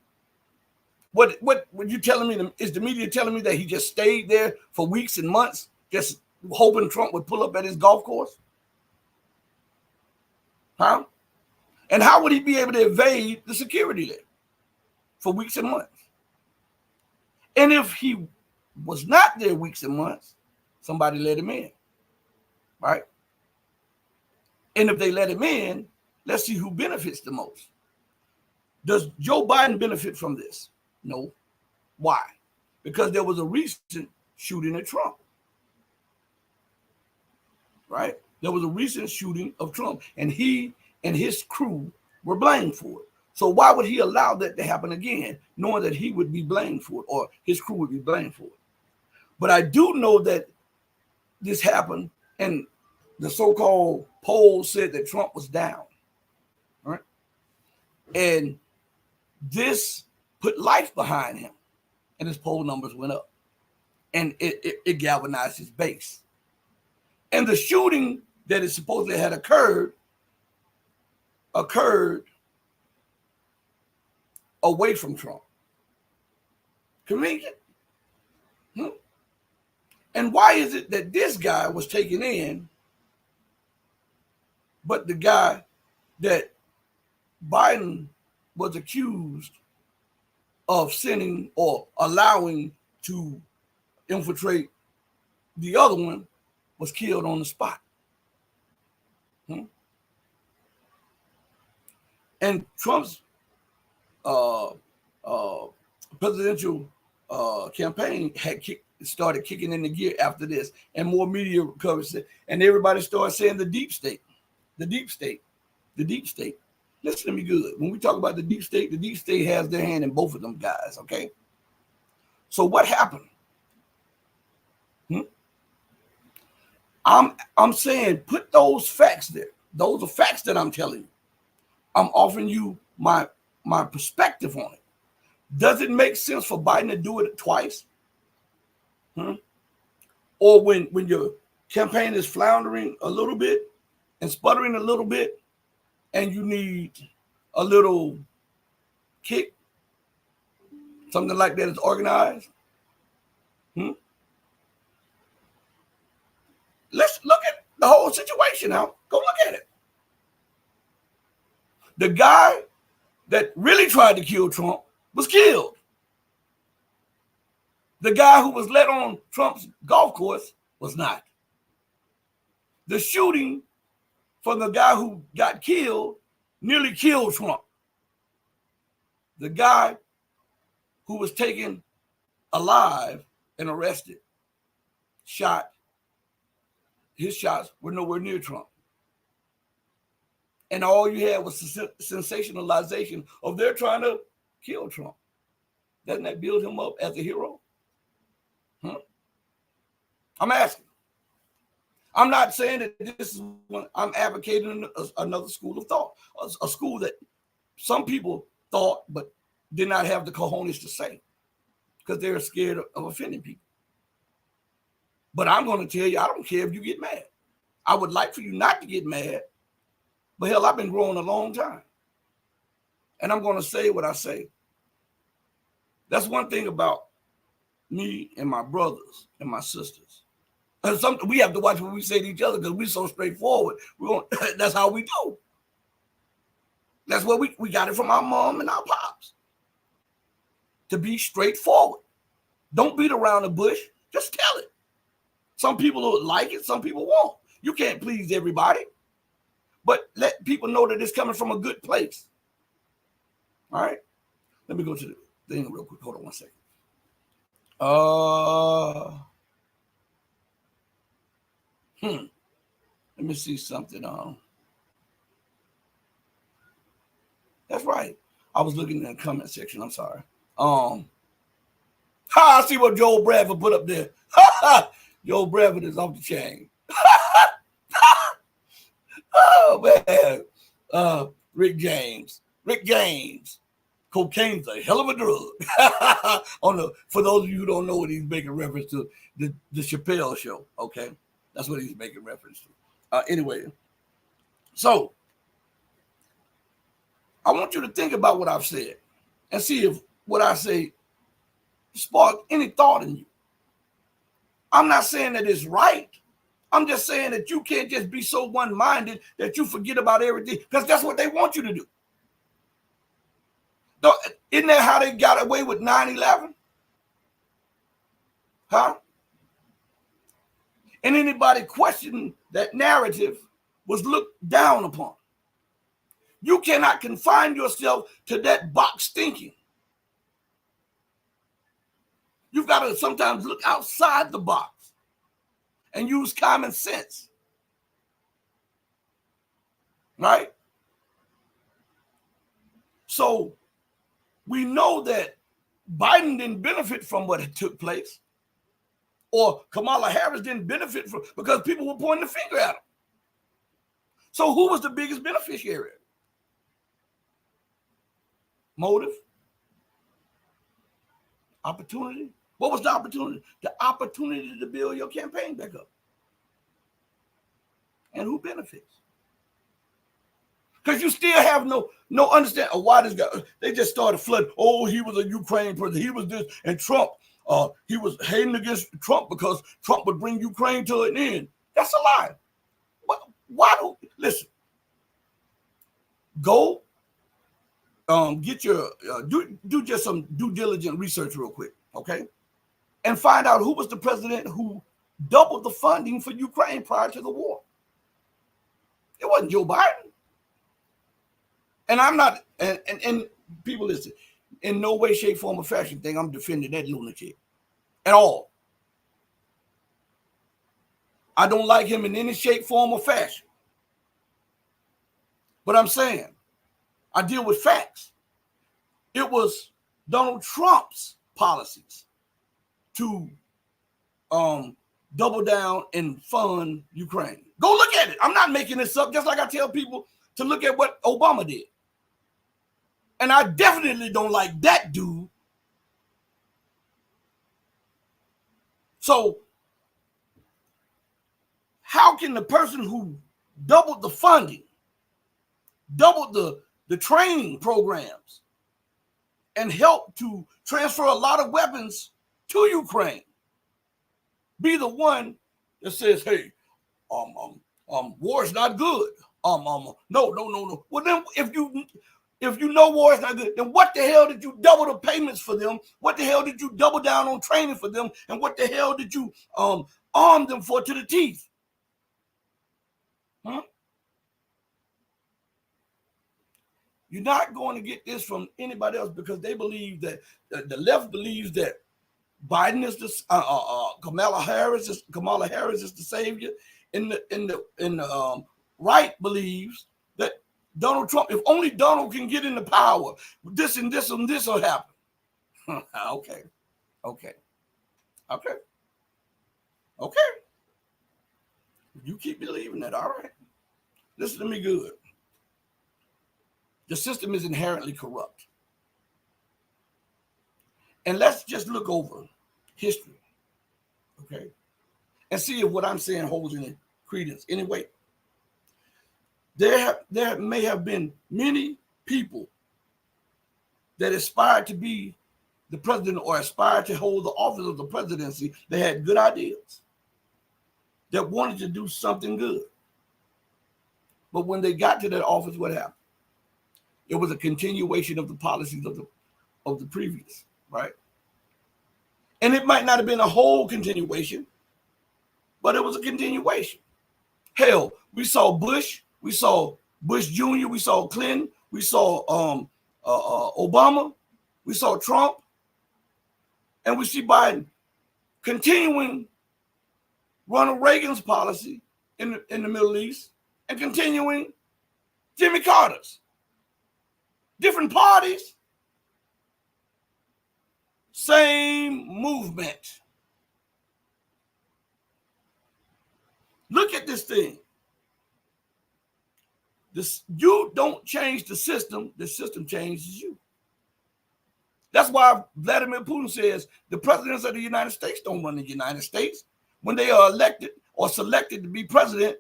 What you telling me? Is the media telling me that he just stayed there for weeks and months, just hoping Trump would pull up at his golf course? Huh? And how would he be able to evade the security there for weeks and months? And if he was not there weeks and months, somebody let him in, right? And if they let him in, let's see who benefits the most. Does Joe Biden benefit from this? No. Why? Because there was a recent shooting at Trump, right? There was a recent shooting of Trump, and he and his crew were blamed for it. So why would he allow that to happen again, knowing that he would be blamed for it, or his crew would be blamed for it? But I do know that this happened, and the so-called poll said that Trump was down, right? And this put life behind him, and his poll numbers went up, and it galvanized his base. And the shooting that is supposedly had occurred away from Trump. Convenient? And why is it that this guy was taken in, but the guy that Biden was accused of sending or allowing to infiltrate the other one was killed on the spot? And Trump's presidential campaign had started kicking in the gear after this, and more media coverage, and everybody started saying the deep state. Listen to me good. When we talk about the deep state has their hand in both of them guys, okay? So what happened? I'm saying put those facts there. Those are facts that I'm telling you. I'm offering you my perspective on it. Does it make sense for Biden to do it twice? Or when your campaign is floundering a little bit and sputtering a little bit, and you need a little kick something like that is organized? Let's look at the whole situation now. Go look at it. The guy that really tried to kill Trump was killed. The guy who was let on Trump's golf course was not. The shooting from the guy who got killed nearly killed Trump. The guy who was taken alive and arrested, shot, his shots were nowhere near Trump. And all you had was sensationalization of they're trying to kill Trump. Doesn't that build him up as a hero? I'm asking. I'm not saying that this is what I'm advocating another school of thought, a school that some people thought but did not have the cojones to say because they're scared of offending people. But I'm going to tell you, I don't care if you get mad. I would like for you not to get mad, but hell, I've been growing a long time. And I'm going to say what I say. That's one thing about me and my brothers and my sisters. And we have to watch what we say to each other because we're so straightforward. That's how we do. That's what we got it from our mom and our pops. To be straightforward. Don't beat around the bush. Just tell it. Some people will like it. Some people won't. You can't please everybody. But let people know that it's coming from a good place. All right? Let me go to the thing real quick. Hold on one second. Let me see something. That's right. I was looking in the comment section. I'm sorry. I see what Joel Bradford put up there. Joel Bradford is off the chain. Oh man. Rick James. Cocaine's a hell of a drug. For those of you who don't know what he's making reference to, the Chappelle show. Okay. That's what he's making reference to. Anyway, so I want you to think about what I've said and see if what I say spark any thought in you. I'm not saying that it's right. I'm just saying that you can't just be so one-minded that you forget about everything because that's what they want you to do. Isn't that how they got away with 9/11? Huh? And anybody questioning that narrative was looked down upon. You cannot confine yourself to that box thinking. You've got to sometimes look outside the box and use common sense. Right? So we know that Biden didn't benefit from what took place, or Kamala Harris didn't benefit from because people were pointing the finger at him. So who was the biggest beneficiary? Motive? Opportunity? What was the opportunity? The opportunity to build your campaign back up. And who benefits? Because you still have no understanding of why this guy, they just started flooding. Oh, he was a Ukraine president. He was this. And Trump, he was hating against Trump because Trump would bring Ukraine to an end. That's a lie. Listen, go get your, do just some due diligent research real quick, okay? And find out who was the president who doubled the funding for Ukraine prior to the war. It wasn't Joe Biden. And I'm not, and people listen, in no way, shape, form, or fashion think I'm defending that lunatic at all. I don't like him in any shape, form, or fashion. But I'm saying, I deal with facts. It was Donald Trump's policies to double down and fund Ukraine. Go look at it. I'm not making this up, just like I tell people to look at what Obama did. And I definitely don't like that dude. So how can the person who doubled the funding, doubled the training programs, and help to transfer a lot of weapons to Ukraine be the one that says, hey, war is not good. No. Well, then if you know war is not good, then what the hell did you double the payments for them? What the hell did you double down on training for them? And what the hell did you arm them for to the teeth? Huh? You're not going to get this from anybody else because they believe that the left believes that Biden is the Kamala Harris is the savior, and the right believes that Donald Trump, if only Donald can get into power, this and this and this will happen. Okay. You keep believing that, all right. Listen to me good. The system is inherently corrupt. And let's just look over history, okay, and see if what I'm saying holds any credence. Anyway, there may have been many people that aspired to be the president or aspired to hold the office of the presidency. They had good ideas that wanted to do something good. But when they got to that office, what happened? It was a continuation of the policies of the previous, right? And it might not have been a whole continuation, but it was a continuation. Hell, we saw Bush Jr., we saw Clinton, we saw Obama, we saw Trump, and we see Biden continuing Ronald Reagan's policy in the Middle East and continuing Jimmy Carter's. Different parties, same movement. Look at this thing. You don't change the system changes you. That's why Vladimir Putin says the presidents of the United States don't run the United States. When they are elected or selected to be president,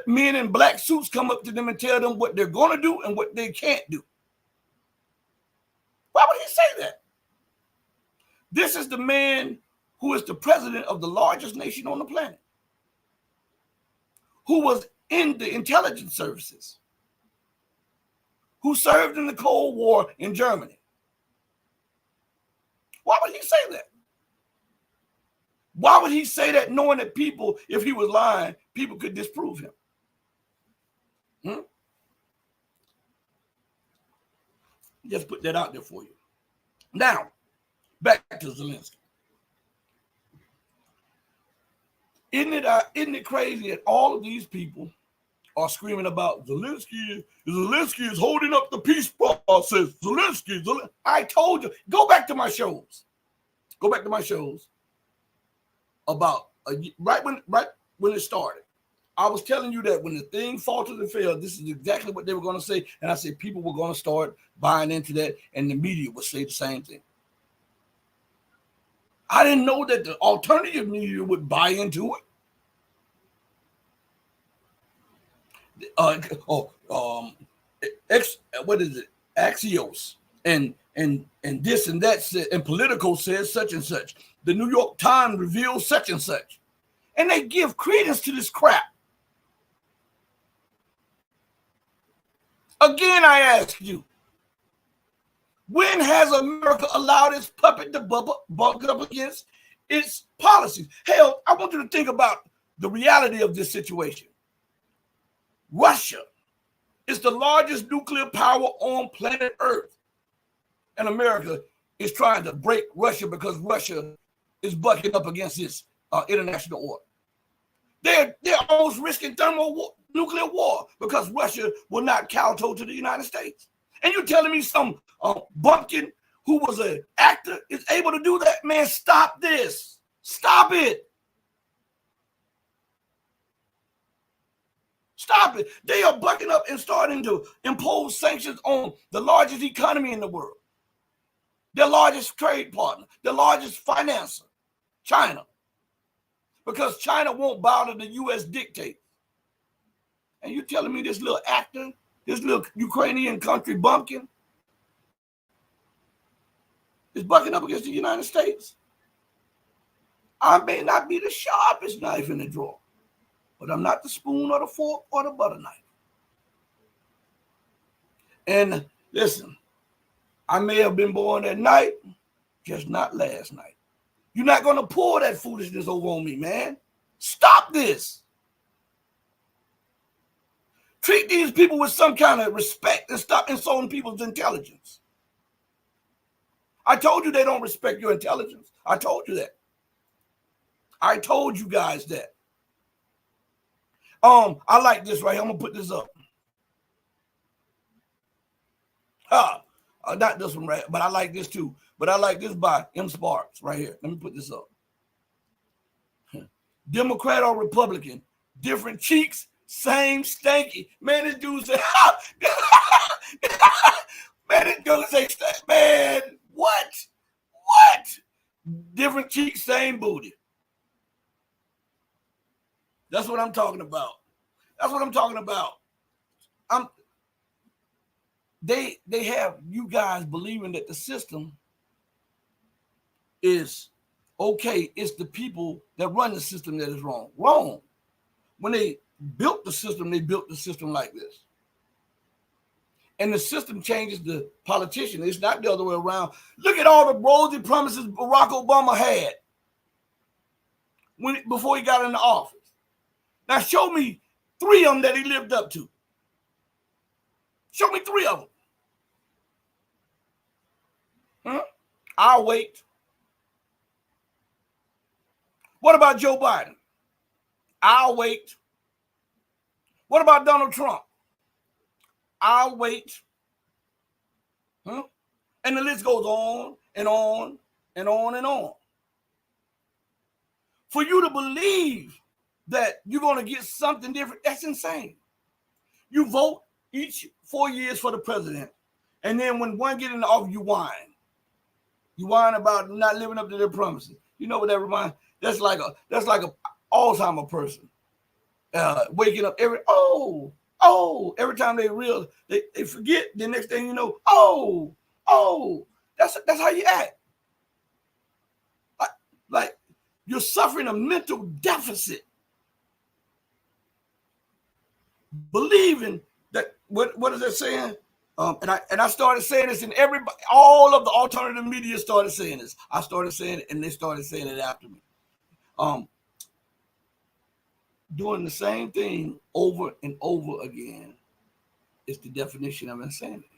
men in black suits come up to them and tell them what they're going to do and what they can't do. Why would he say that? This is the man who is the president of the largest nation on the planet, who was in the intelligence services, who served in the Cold War in Germany. Why would he say that? Why would he say that knowing that people, if he was lying, people could disprove him? Just put that out there for you. Now, back to Zelensky. Isn't it crazy that all of these people are screaming about Zelensky is holding up the peace process. Zelensky. I told you, go back to my shows. About right when it started. I was telling you that when the thing faltered and failed, this is exactly what they were going to say. And I said people were going to start buying into that, and the media would say the same thing. I didn't know that the alternative media would buy into it. What is it? Axios and this and that said, and Politico says such and such. The New York Times reveals such and such, and they give credence to this crap. Again, I ask you, when has America allowed its puppet to bump up against its policies? Hell, I want you to think about the reality of this situation. Russia is the largest nuclear power on planet Earth, and America is trying to break Russia because Russia is bucking up against its international order. They're almost risking nuclear war because Russia will not kowtow to the United States. And you're telling me some bumpkin who was an actor is able to do that? Man, stop this. Stop it. Stop it. They are bucking up and starting to impose sanctions on the largest economy in the world, their largest trade partner, their largest financer, China, because China won't bow to the U.S. dictate. And you're telling me this little actor, this little Ukrainian country bumpkin, is bucking up against the United States. I may not be the sharpest knife in the drawer, but I'm not the spoon or the fork or the butter knife. And listen, I may have been born at night, just not last night. You're not going to pour that foolishness over on me, man. Stop this. Treat these people with some kind of respect and stop insulting people's intelligence. I told you they don't respect your intelligence. I told you that. I told you guys that. I like this right here. I'm gonna put this up. Not this one right, but I like this too. But I like this by M. Sparks right here. Let me put this up. Democrat or Republican, different cheeks, same stanky. Man, this dude said, man, this dude say, man, what? Different cheeks, same booty. That's what I'm talking about. They have you guys believing that the system is okay. It's the people that run the system that is wrong. Wrong. When they built the system like this. And the system changes the politician. It's not the other way around. Look at all the rosy promises Barack Obama had before he got into office. Now show me 3 of them that he lived up to. Show me 3 of them. I'll wait. What about Joe Biden? I'll wait. What about Donald Trump? I'll wait. And the list goes on and on and on and on. For you to believe that you're going to get something different, that's insane. You vote each 4 years for the president, and then when one get in the office, you whine. You whine about not living up to their promises. You know what that reminds? That's like a Alzheimer person waking up every time they realize they forget. The next thing you know, that's how you act. Like you're suffering a mental deficit, believing that what is that saying? And I started saying this, and all of the alternative media started saying this. I started saying it, and they started saying it after me. Doing the same thing over and over again is the definition of insanity.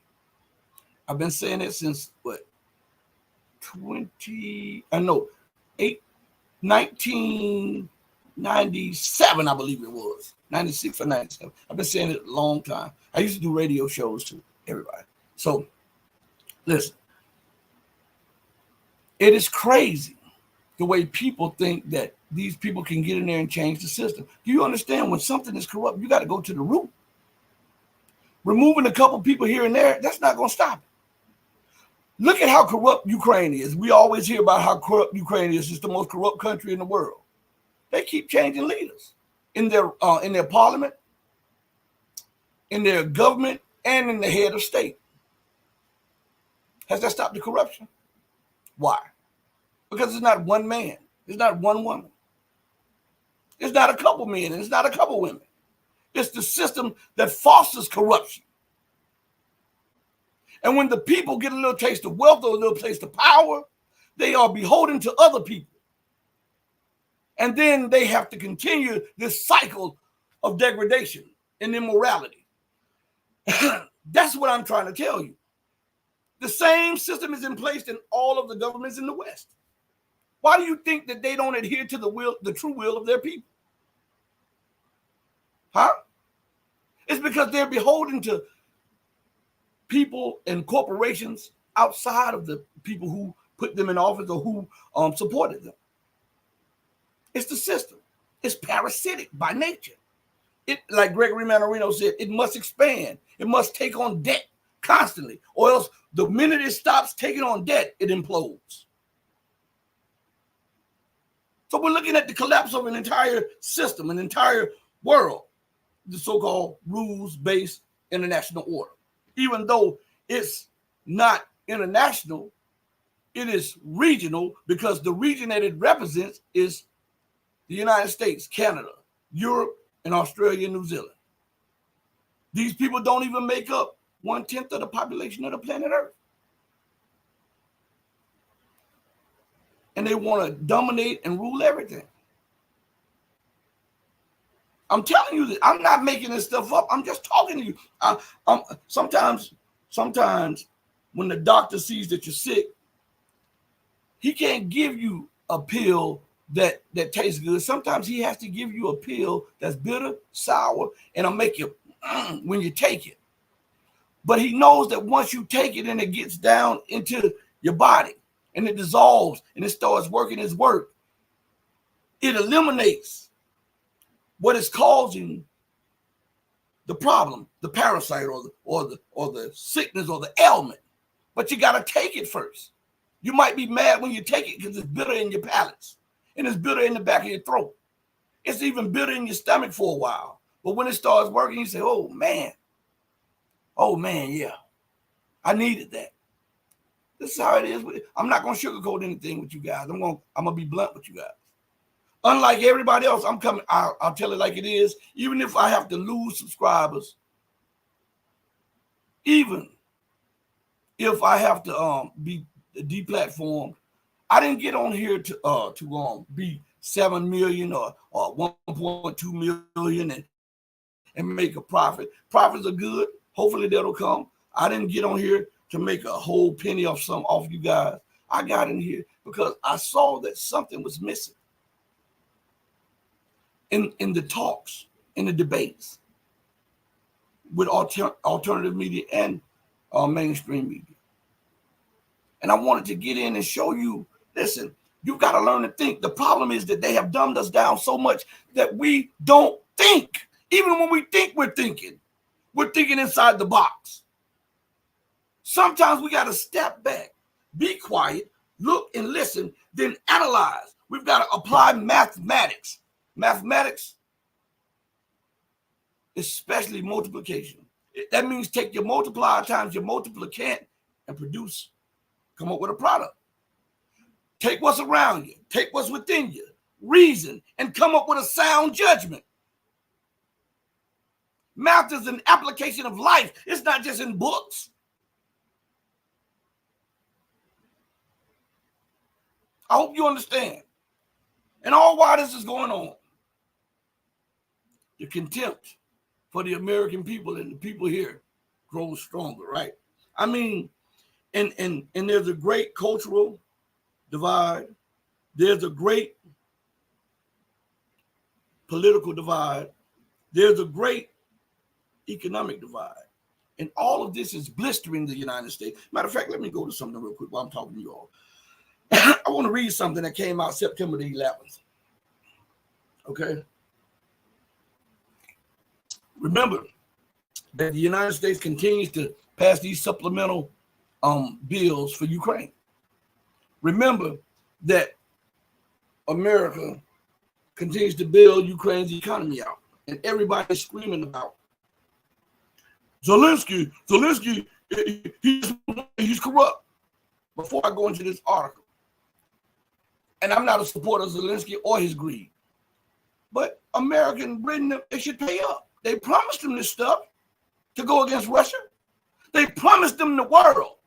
I've been saying it since 1997, I believe it was. 96 or 97. I've been saying it a long time. I used to do radio shows too, everybody. So, listen. It is crazy the way people think that these people can get in there and change the system. Do you understand when something is corrupt, you got to go to the root? Removing a couple people here and there, that's not going to stop it. Look at how corrupt Ukraine is. We always hear about how corrupt Ukraine is. It's the most corrupt country in the world. They keep changing leaders in their parliament, in their government, and in the head of state. Has that stopped the corruption? Why? Because it's not one man. It's not one woman. It's not a couple men, and it's not a couple women. It's the system that fosters corruption. And when the people get a little taste of wealth or a little taste of power, they are beholden to other people. And then they have to continue this cycle of degradation and immorality. That's what I'm trying to tell you. The same system is in place in all of the governments in the West. Why do you think that they don't adhere to the true will of their people? It's because they're beholden to people and corporations outside of the people who put them in office or who supported them. It's the system. It's parasitic by nature. It, like Gregory Mannarino said, it must expand. It must take on debt constantly, or else the minute it stops taking on debt, it implodes. So we're looking at the collapse of an entire system, an entire world, the so-called rules-based international order. Even though it's not international, It is regional because the region that it represents is the United States, Canada, Europe, and Australia and New Zealand. These people don't even make up 1/10 of the population of the planet Earth. And they want to dominate and rule everything. I'm telling you that I'm not making this stuff up. I'm just talking to you. Sometimes when the doctor sees that you're sick, he can't give you a pill that tastes good. Sometimes he has to give you a pill that's bitter, sour, and it'll make you when you take it. But he knows that once you take it and it gets down into your body and it dissolves and it starts working its work, it eliminates what is causing the problem, the parasite or the sickness or the ailment. But you got to take it first. You might be mad when you take it because it's bitter in your palates and it's bitter in the back of your throat. It's even bitter in your stomach for a while. But when it starts working, you say, oh man, yeah, I needed that. This is how it is. I'm not going to sugarcoat anything with you guys. I'm going to be blunt with you guys. Unlike everybody else, I'll tell it like it is, even if I have to lose subscribers, even if I have to be deplatformed. I didn't get on here to be 7 million or 1.2 million and make a profit. Profits are good. Hopefully that'll come. I didn't get on here to make a whole penny off you guys. I got in here because I saw that something was missing in the talks, in the debates with alternative media and mainstream media. And I wanted to get in and show you, listen, you got to learn to think. The problem is that they have dumbed us down so much that we don't think. Even when we think we're thinking inside the box. Sometimes we got to step back, be quiet, look and listen, then analyze. We've got to apply mathematics. Mathematics, especially multiplication. That means take your multiplier times your multiplicand and come up with a product. Take what's around you, take what's within you, reason, and come up with a sound judgment. Math is an application of life. It's not just in books. I hope you understand. And all while this is going on, the contempt for the American people and the people here grows stronger, right? I mean, and there's a great cultural divide. There's a great political divide. There's a great economic divide. And all of this is blistering the United States. Matter of fact, let me go to something real quick while I'm talking to you all. I want to read something that came out September the 11th. Okay? Remember that the United States continues to pass these supplemental bills for Ukraine. Remember that America continues to build Ukraine's economy out. And everybody's screaming about Zelensky, he's corrupt. Before I go into this article, and I'm not a supporter of Zelensky or his greed, but America and Britain, they should pay up. They promised them this stuff to go against Russia. They promised them the world.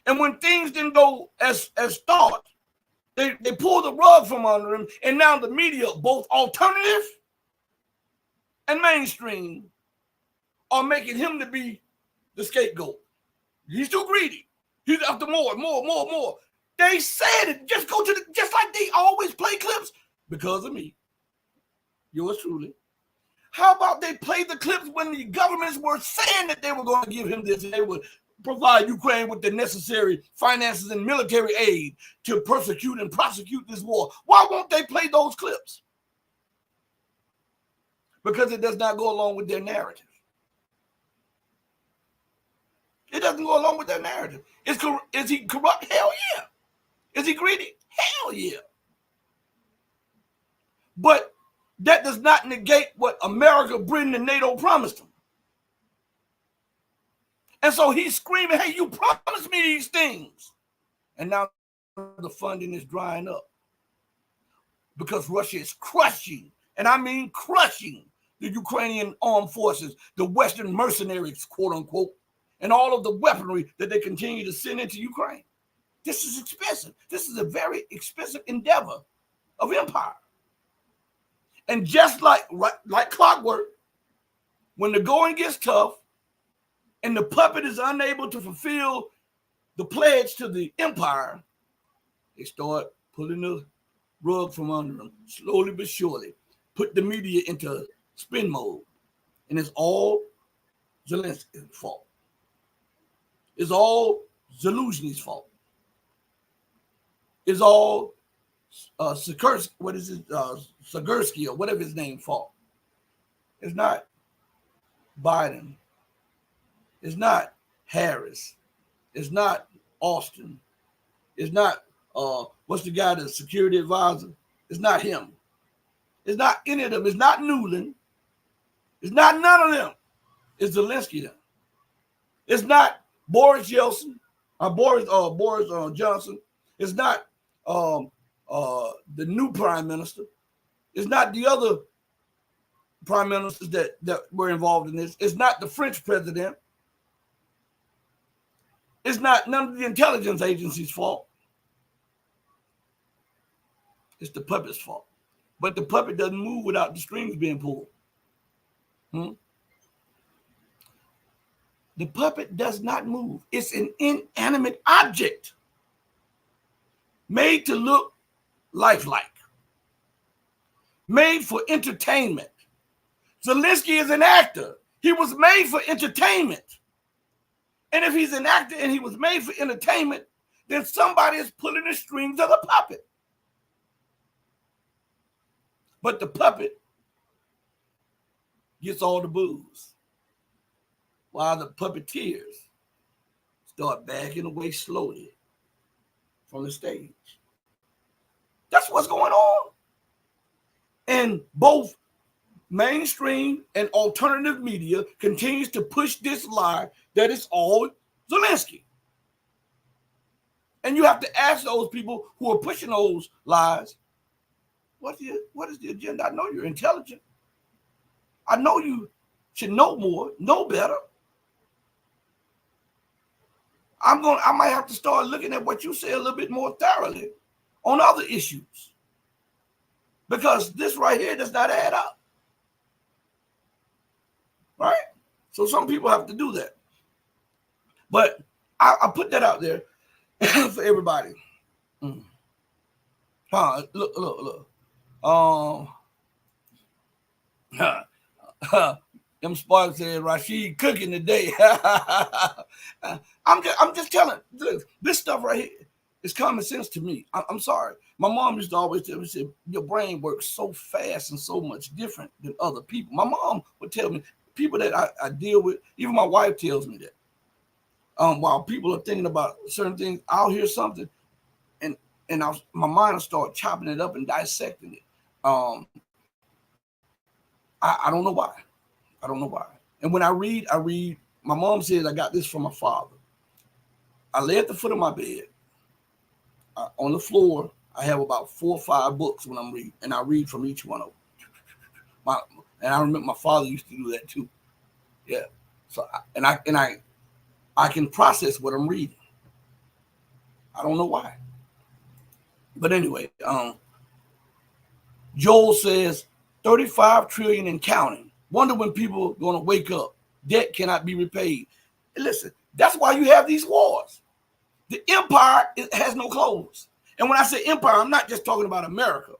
And when things didn't go as thought, they pulled the rug from under him, and now the media, both alternative and mainstream, are making him to be the scapegoat. He's too greedy. He's after more. They said it. Just like they always play clips because of me. Yours truly. How about they play the clips when the governments were saying that they were going to give him this and they would provide Ukraine with the necessary finances and military aid to persecute and prosecute this war? Why won't they play those clips? Because it does not go along with their narrative. It doesn't go along with their narrative. Is he corrupt? Hell yeah. Is he greedy? Hell yeah. But that does not negate what America, Britain, and NATO promised him. And so he's screaming, hey, you promised me these things. And now of the funding is drying up because Russia is crushing, and I mean crushing, the Ukrainian armed forces, the Western mercenaries, quote unquote, and all of the weaponry that they continue to send into Ukraine. This is expensive. This is a very expensive endeavor of empire. And just like clockwork, when the going gets tough and the puppet is unable to fulfill the pledge to the empire, they start pulling the rug from under them, slowly but surely, put the media into spin mode. And it's all Zelensky's fault. It's all Zelensky's fault. It's all Sikorsky, Sikorsky or whatever his name fault. It's not Biden. It's not Harris. It's not Austin. It's not what's the guy, the security advisor? It's not him. It's not any of them. It's not Newland. It's not none of them. It's Zelensky then. It's not Boris Yeltsin, Boris Johnson. It's not the new prime minister. It's not the other prime ministers that were involved in this. It's not the French president. It's not none of the intelligence agency's fault. It's the puppet's fault. But the puppet doesn't move without the strings being pulled. The puppet does not move. It's an inanimate object made to look lifelike, made for entertainment. Zelensky is an actor. He was made for entertainment. And if he's an actor and he was made for entertainment, then somebody is pulling the strings of the puppet. But the puppet gets all the booze, while the puppeteers start backing away slowly from the stage. That's what's going on. And both mainstream and alternative media continues to push this lie that it's all Zelensky. And you have to ask those people who are pushing those lies, what is the agenda? I know you're intelligent. I know you should know more, know better. I might have to start looking at what you say a little bit more thoroughly on other issues, because this right here does not add up. Right? So some people have to do that. But I put that out there for everybody. Look. Them Sparks said Rashid cooking today. I'm just telling. Look, this stuff right here is common sense to me. I'm sorry. My mom used to always tell me, she said, your brain works so fast and so much different than other people. My mom would tell me, people that I deal with, even my wife tells me that. While people are thinking about certain things, I'll hear something and my mind will start chopping it up and dissecting it. I don't know why. I don't know why. And when I read, my mom says I got this from my father. I lay at the foot of my bed. On the floor, I have about 4 or 5 books when I'm reading, and I read from each one of them. And I remember my father used to do that too. Yeah. So I can process what I'm reading. I don't know why. But anyway, Joel says 35 trillion and counting. Wonder when people are going to wake up. Debt cannot be repaid. And listen, that's why you have these wars. The empire has no clothes. And when I say empire, I'm not just talking about America.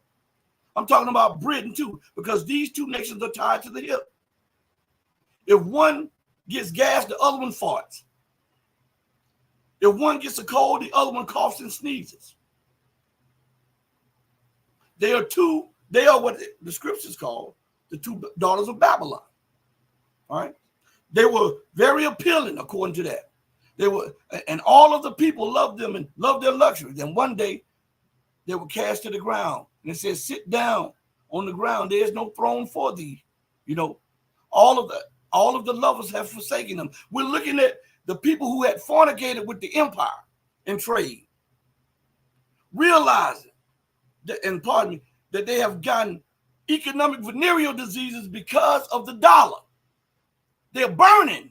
I'm talking about Britain too, because these two nations are tied to the hip. If one gets gas, the other one farts. If one gets a cold, the other one coughs and sneezes. They are what the scriptures call the 2 daughters of Babylon. All right. They were very appealing according to that. And all of the people loved them and loved their luxury. Then one day they were cast to the ground. And it says, sit down on the ground. There is no throne for thee. You know, all of the lovers have forsaken them. We're looking at the people who had fornicated with the empire and trade. realizing that, and pardon me, that they have gotten economic venereal diseases because of the dollar. They're burning.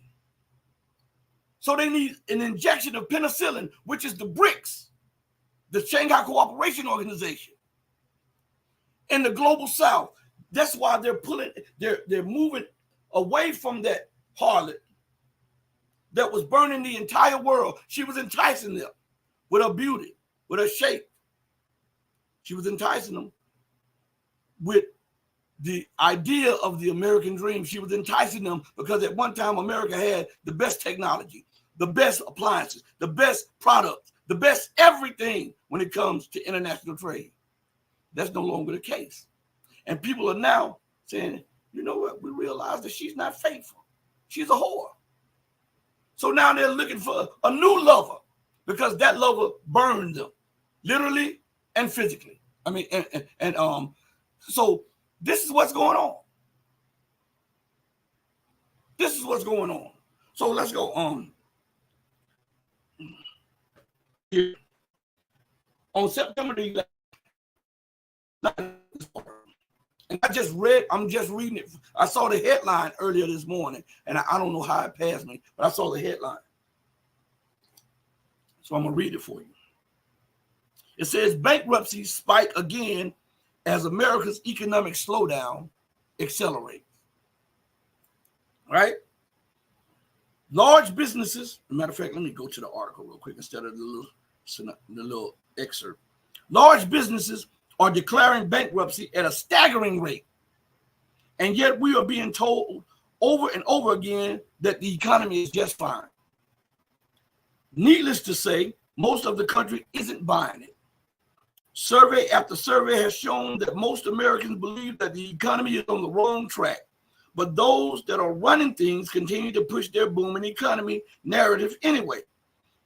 So they need an injection of penicillin, which is the BRICS, the Shanghai Cooperation Organization, in the global South. That's why they're moving away from that harlot that was burning the entire world. She was enticing them with her beauty, with her shape. She was enticing them with the idea of the American dream. She was enticing them because at one time America had the best technology, the best appliances, the best products, the best everything when it comes to international trade. That's no longer the case. And people are now saying, you know what, we realize that she's not faithful. She's a whore. So now they're looking for a new lover because that lover burned them, literally and physically. I mean, so this is what's going on. This is what's going on. So let's go here. On September the 11th, and I'm just reading it. I saw the headline earlier this morning, and I don't know how it passed me, but I saw the headline. So I'm going to read it for you. It says, bankruptcies spike again as America's economic slowdown accelerates. Right? Large businesses, as a matter of fact, let me go to the article real quick instead of the little excerpt. Large businesses are declaring bankruptcy at a staggering rate. And yet we are being told over and over again that the economy is just fine. Needless to say, most of the country isn't buying it. Survey after survey has shown that most Americans believe that the economy is on the wrong track. But those that are running things continue to push their booming economy narrative anyway.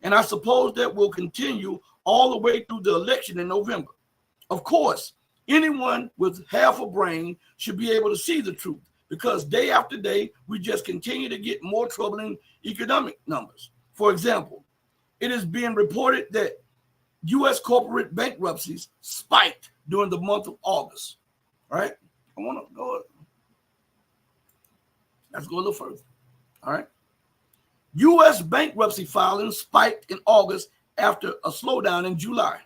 And I suppose that will continue all the way through the election in November. Of course, anyone with half a brain should be able to see the truth because day after day, we just continue to get more troubling economic numbers. For example, it is being reported that U.S. corporate bankruptcies spiked during the month of August. All right? I want to go. Let's go a little further. All right? U.S. bankruptcy filings spiked in August after a slowdown in July,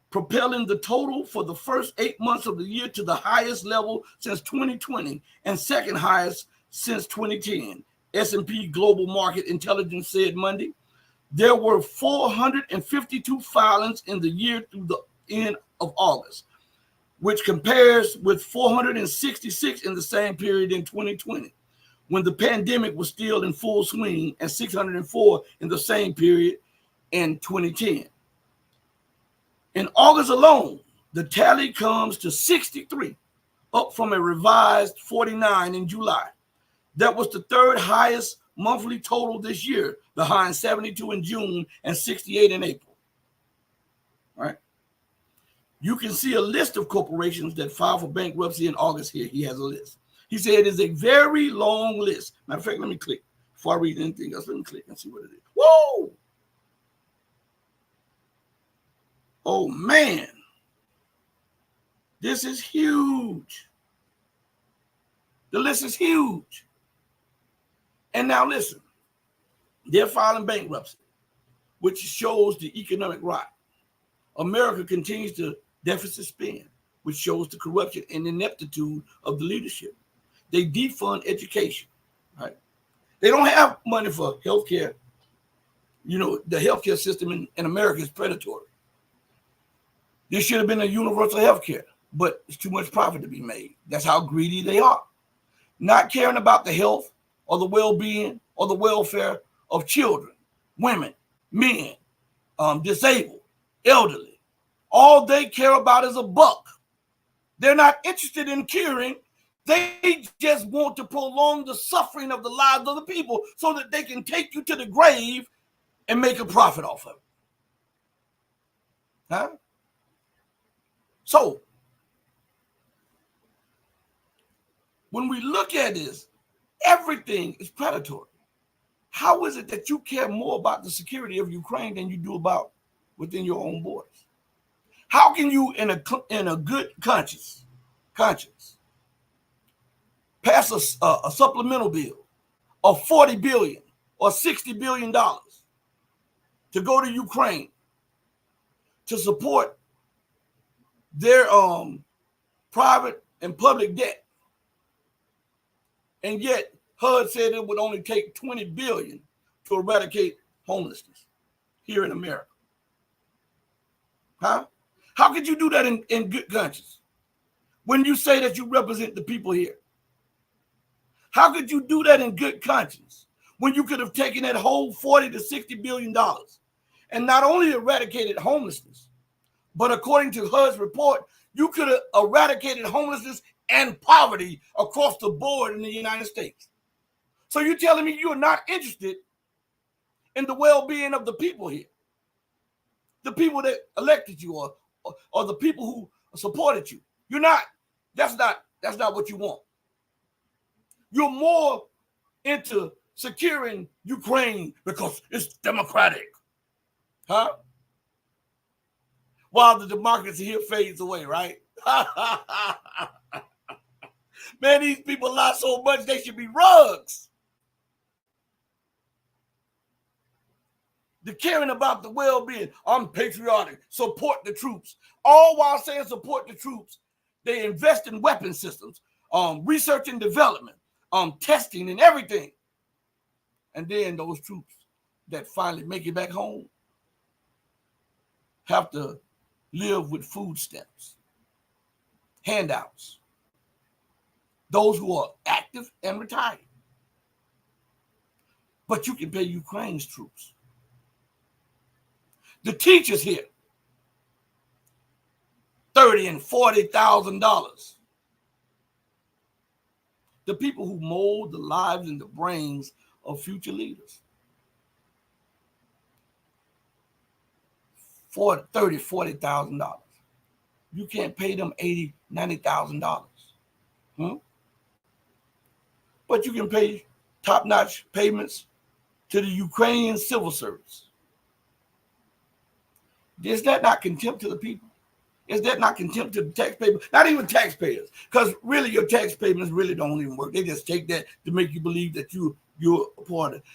propelling the total for the first 8 months of the year to the highest level since 2020 and second highest since 2010. S&P Global Market Intelligence said Monday. There were 452 filings in the year through the end of August, which compares with 466 in the same period in 2020, when the pandemic was still in full swing, and 604 in the same period in 2010. In August alone, the tally comes to 63, up from a revised 49 in July. That was the third highest monthly total this year, behind 72 in June and 68 in April. All right. You can see a list of corporations that filed for bankruptcy in August here. He has a list. He said it is a very long list. Matter of fact, let me click. Before I read anything else, let me click and see what it is. Whoa! Oh, man. This is huge. The list is huge. And now listen, they're filing bankruptcy, which shows the economic rot. America continues to deficit spend, which shows the corruption and ineptitude of the leadership. They defund education, right? They don't have money for healthcare. You know, the healthcare system in America is predatory. There should have been a universal healthcare, but it's too much profit to be made. That's how greedy they are. Not caring about the health or the well-being or the welfare of children, women, men, disabled, elderly. All they care about is a buck. They're not interested in curing. They just want to prolong the suffering of the lives of the people so that they can take you to the grave and make a profit off of it. Huh? So, when we look at this, everything is predatory. How is it that you care more about the security of Ukraine than you do about within your own borders? How can you, in a good conscience, pass a supplemental bill of $40 billion or $60 billion to go to Ukraine to support their private and public debt, and yet HUD said it would only take $20 billion to eradicate homelessness here in America? Huh? How could you do that in good conscience when you say that you represent the people here? How could you do that in good conscience when you could have taken that whole $40 to $60 billion and not only eradicated homelessness, but according to HUD's report, you could have eradicated homelessness and poverty across the board in the United States? So you're telling me you are not interested in the well-being of the people here, the people that elected you, or the people who supported you? You're not. That's not what you want. You're more into securing Ukraine because it's democratic, huh? While the democracy here fades away, right? Man, these people lie so much they should be rugs. They're caring about the well-being. I'm patriotic. Support the troops. All while saying support the troops, they invest in weapon systems, research and development, testing and everything. And then those troops that finally make it back home have to live with food stamps, handouts. Those who are active and retired. But you can pay Ukraine's troops. The teachers here, $30,000 and $40,000. The people who mold the lives and the brains of future leaders. $30,000, $40,000. You can't pay them $80,000, $90,000. But you can pay top-notch payments to the Ukrainian civil service. Is that not contempt to the people? Is that not contempt to the taxpayers? Not even taxpayers, because really your tax payments really don't even work. They just take that to make you believe that you're a part of it.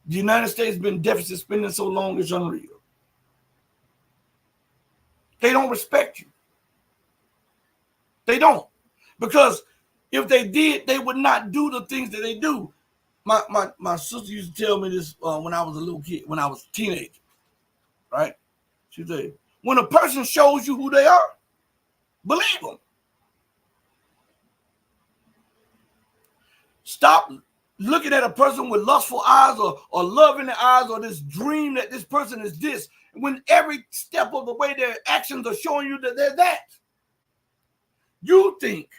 The United States has been deficit spending so long, it's unreal. They don't respect you. They don't. Because if they did, they would not do the things that they do. My sister used to tell me this when I was a little kid, when I was a teenager, right? She said, when a person shows you who they are, believe them. Stop looking at a person with lustful eyes or love in their eyes, or this dream that this person is this, when every step of the way their actions are showing you that they're that. You think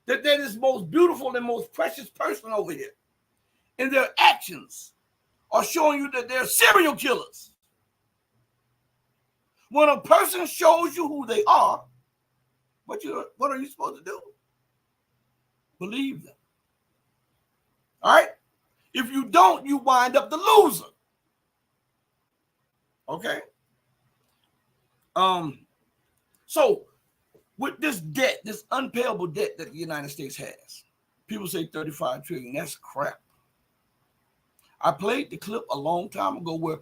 that they're this most beautiful and most precious person over here, and their actions are showing you that they're serial killers. When a person shows you who they are, what are you supposed to do? Believe them. All right? If you don't, you wind up the loser. Okay? So with this debt, this unpayable debt that the United States has, people say 35 trillion. That's crap. I played the clip a long time ago where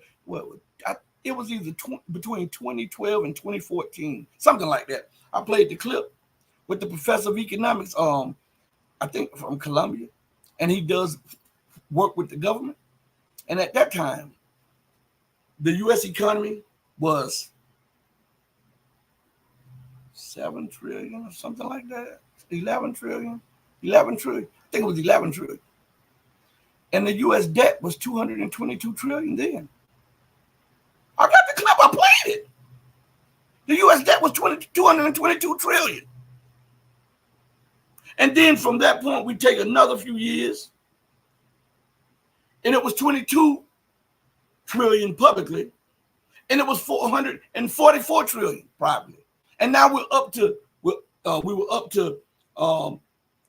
it was either between 2012 and 2014, something like that. I played the clip with the professor of economics, I think from Columbia, and he does work with the government. And at that time, the U.S. economy was 7 trillion or something like that. 11 trillion. I think it was 11 trillion. And the U.S. debt was 222 trillion then. I got the clip, I played it. The U.S. debt was 222 trillion. And then from that point, we take another few years, and it was 22 trillion publicly, and it was 444 trillion privately. And now we're up to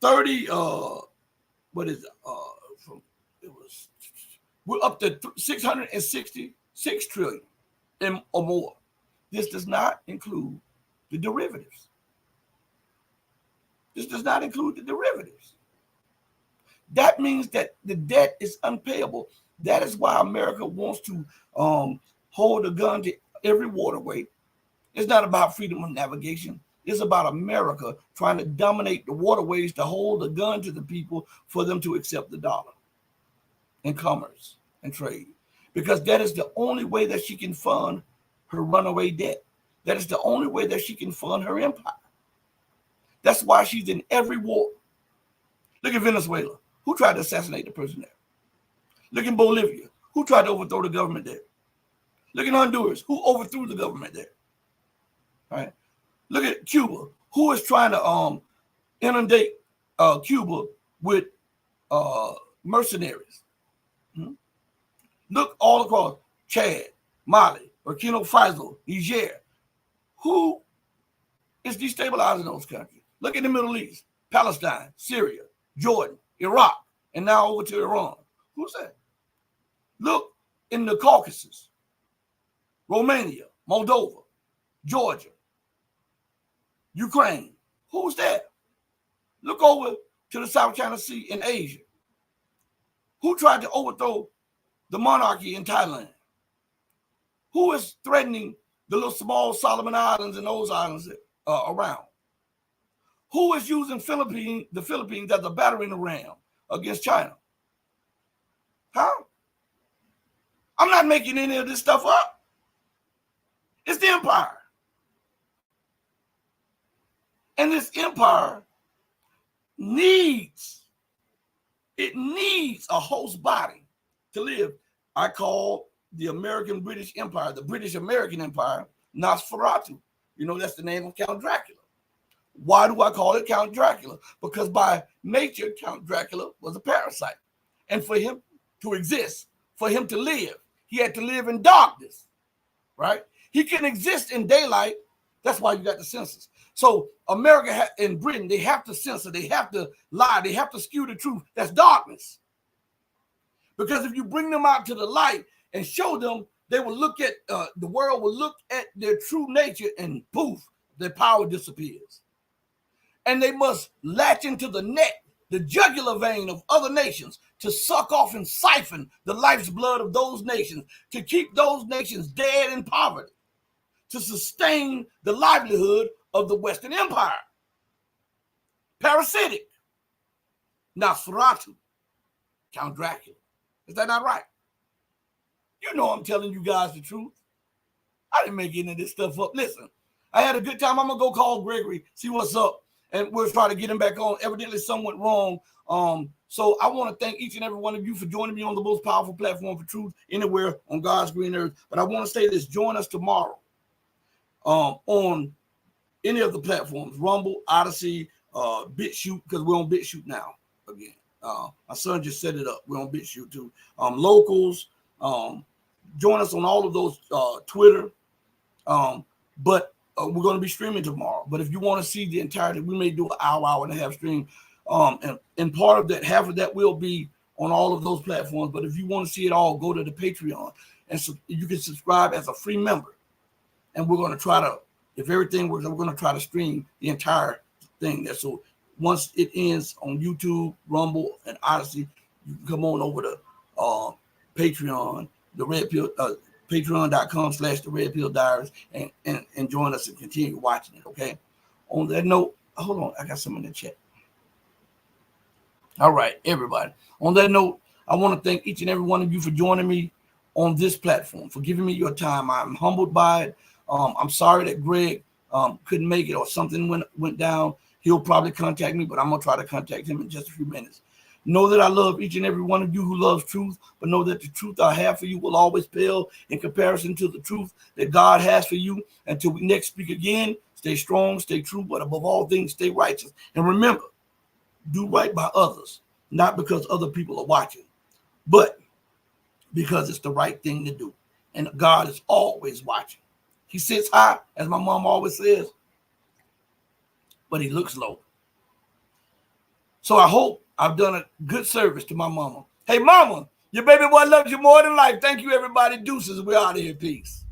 30. We're up to 666 trillion or more. this does not include the derivatives. This does not include the derivatives. That means that the debt is unpayable. That is why America wants to hold a gun to every waterway. It's not about freedom of navigation. It's about America trying to dominate the waterways to hold a gun to the people for them to accept the dollar in commerce and trade. Because that is the only way that she can fund her runaway debt. That is the only way that she can fund her empire. That's why she's in every war. Look at Venezuela. Who tried to assassinate the person there? Look at Bolivia. Who tried to overthrow the government there? Look at Honduras. Who overthrew the government there? All right. Look at Cuba. Who is trying to inundate Cuba with mercenaries? Look all across Chad, Mali, Burkina Faso, Niger. Who is destabilizing those countries? Look at the Middle East, Palestine, Syria, Jordan, Iraq, and now over to Iran. Who's that? Look in the Caucasus, Romania, Moldova, Georgia, Ukraine. Who's that? Look over to the South China Sea in Asia. Who tried to overthrow the monarchy in Thailand? Who is threatening the little small Solomon Islands and those islands around? Who is using the Philippines as a battering ram against China? Huh? I'm not making any of this stuff up. It's the empire. And this empire needs a host body to live. I call the American British Empire, the British American Empire, Nosferatu. You know, that's the name of Count Dracula. Why do I call it Count Dracula? Because by nature, Count Dracula was a parasite. And for him to exist, for him to live, he had to live in darkness, right? He can exist in daylight. That's why you got the census. So America and Britain, they have to censor, they have to lie, they have to skew the truth. That's darkness. Because if you bring them out to the light and show them, they will look at, the world will look at their true nature and poof, their power disappears. And they must latch into the neck, the jugular vein of other nations to suck off and siphon the life's blood of those nations, to keep those nations dead in poverty, to sustain the livelihood of the Western Empire. Parasitic. Nosferatu. Count Dracula. Is that not right? You know I'm telling you guys the truth. I didn't make any of this stuff up. Listen, I had a good time. I'm going to go call Gregory, see what's up, and we'll try to get him back on. Evidently, something went wrong. So I want to thank each and every one of you for joining me on the most powerful platform for truth anywhere on God's green earth. But I want to say this. Join us tomorrow on any of the platforms, Rumble, Odyssey, BitChute, because we're on BitChute now again. My son just set it up. We're on BitChute too. Locals, join us on all of those, Twitter. But we're going to be streaming tomorrow. But if you want to see the entirety, we may do an hour and a half stream. And part of that, half of that will be on all of those platforms. But if you want to see it all, go to the Patreon. And so you can subscribe as a free member. And we're going to try to, if everything works, we're going to try to stream the entire thing there. So once it ends on YouTube, Rumble, and Odyssey, you can come on over to Patreon, the Red Pill, patreon.com/the Red Pill Diaries, and join us and continue watching it. Okay. On that note, hold on, I got something in the chat. All right, everybody. On that note, I want to thank each and every one of you for joining me on this platform, for giving me your time. I'm humbled by it. I'm sorry that Greg couldn't make it or something went down. He'll probably contact me, but I'm going to try to contact him in just a few minutes. Know that I love each and every one of you who loves truth, but know that the truth I have for you will always pale in comparison to the truth that God has for you. Until we next speak again, stay strong, stay true, but above all things, stay righteous. And remember, do right by others, not because other people are watching, but because it's the right thing to do. And God is always watching. He sits high, as my mom always says, but he looks low. So I hope I've done a good service to my mama. Hey, mama, your baby boy loves you more than life. Thank you, everybody. Deuces. We're out of here. Peace.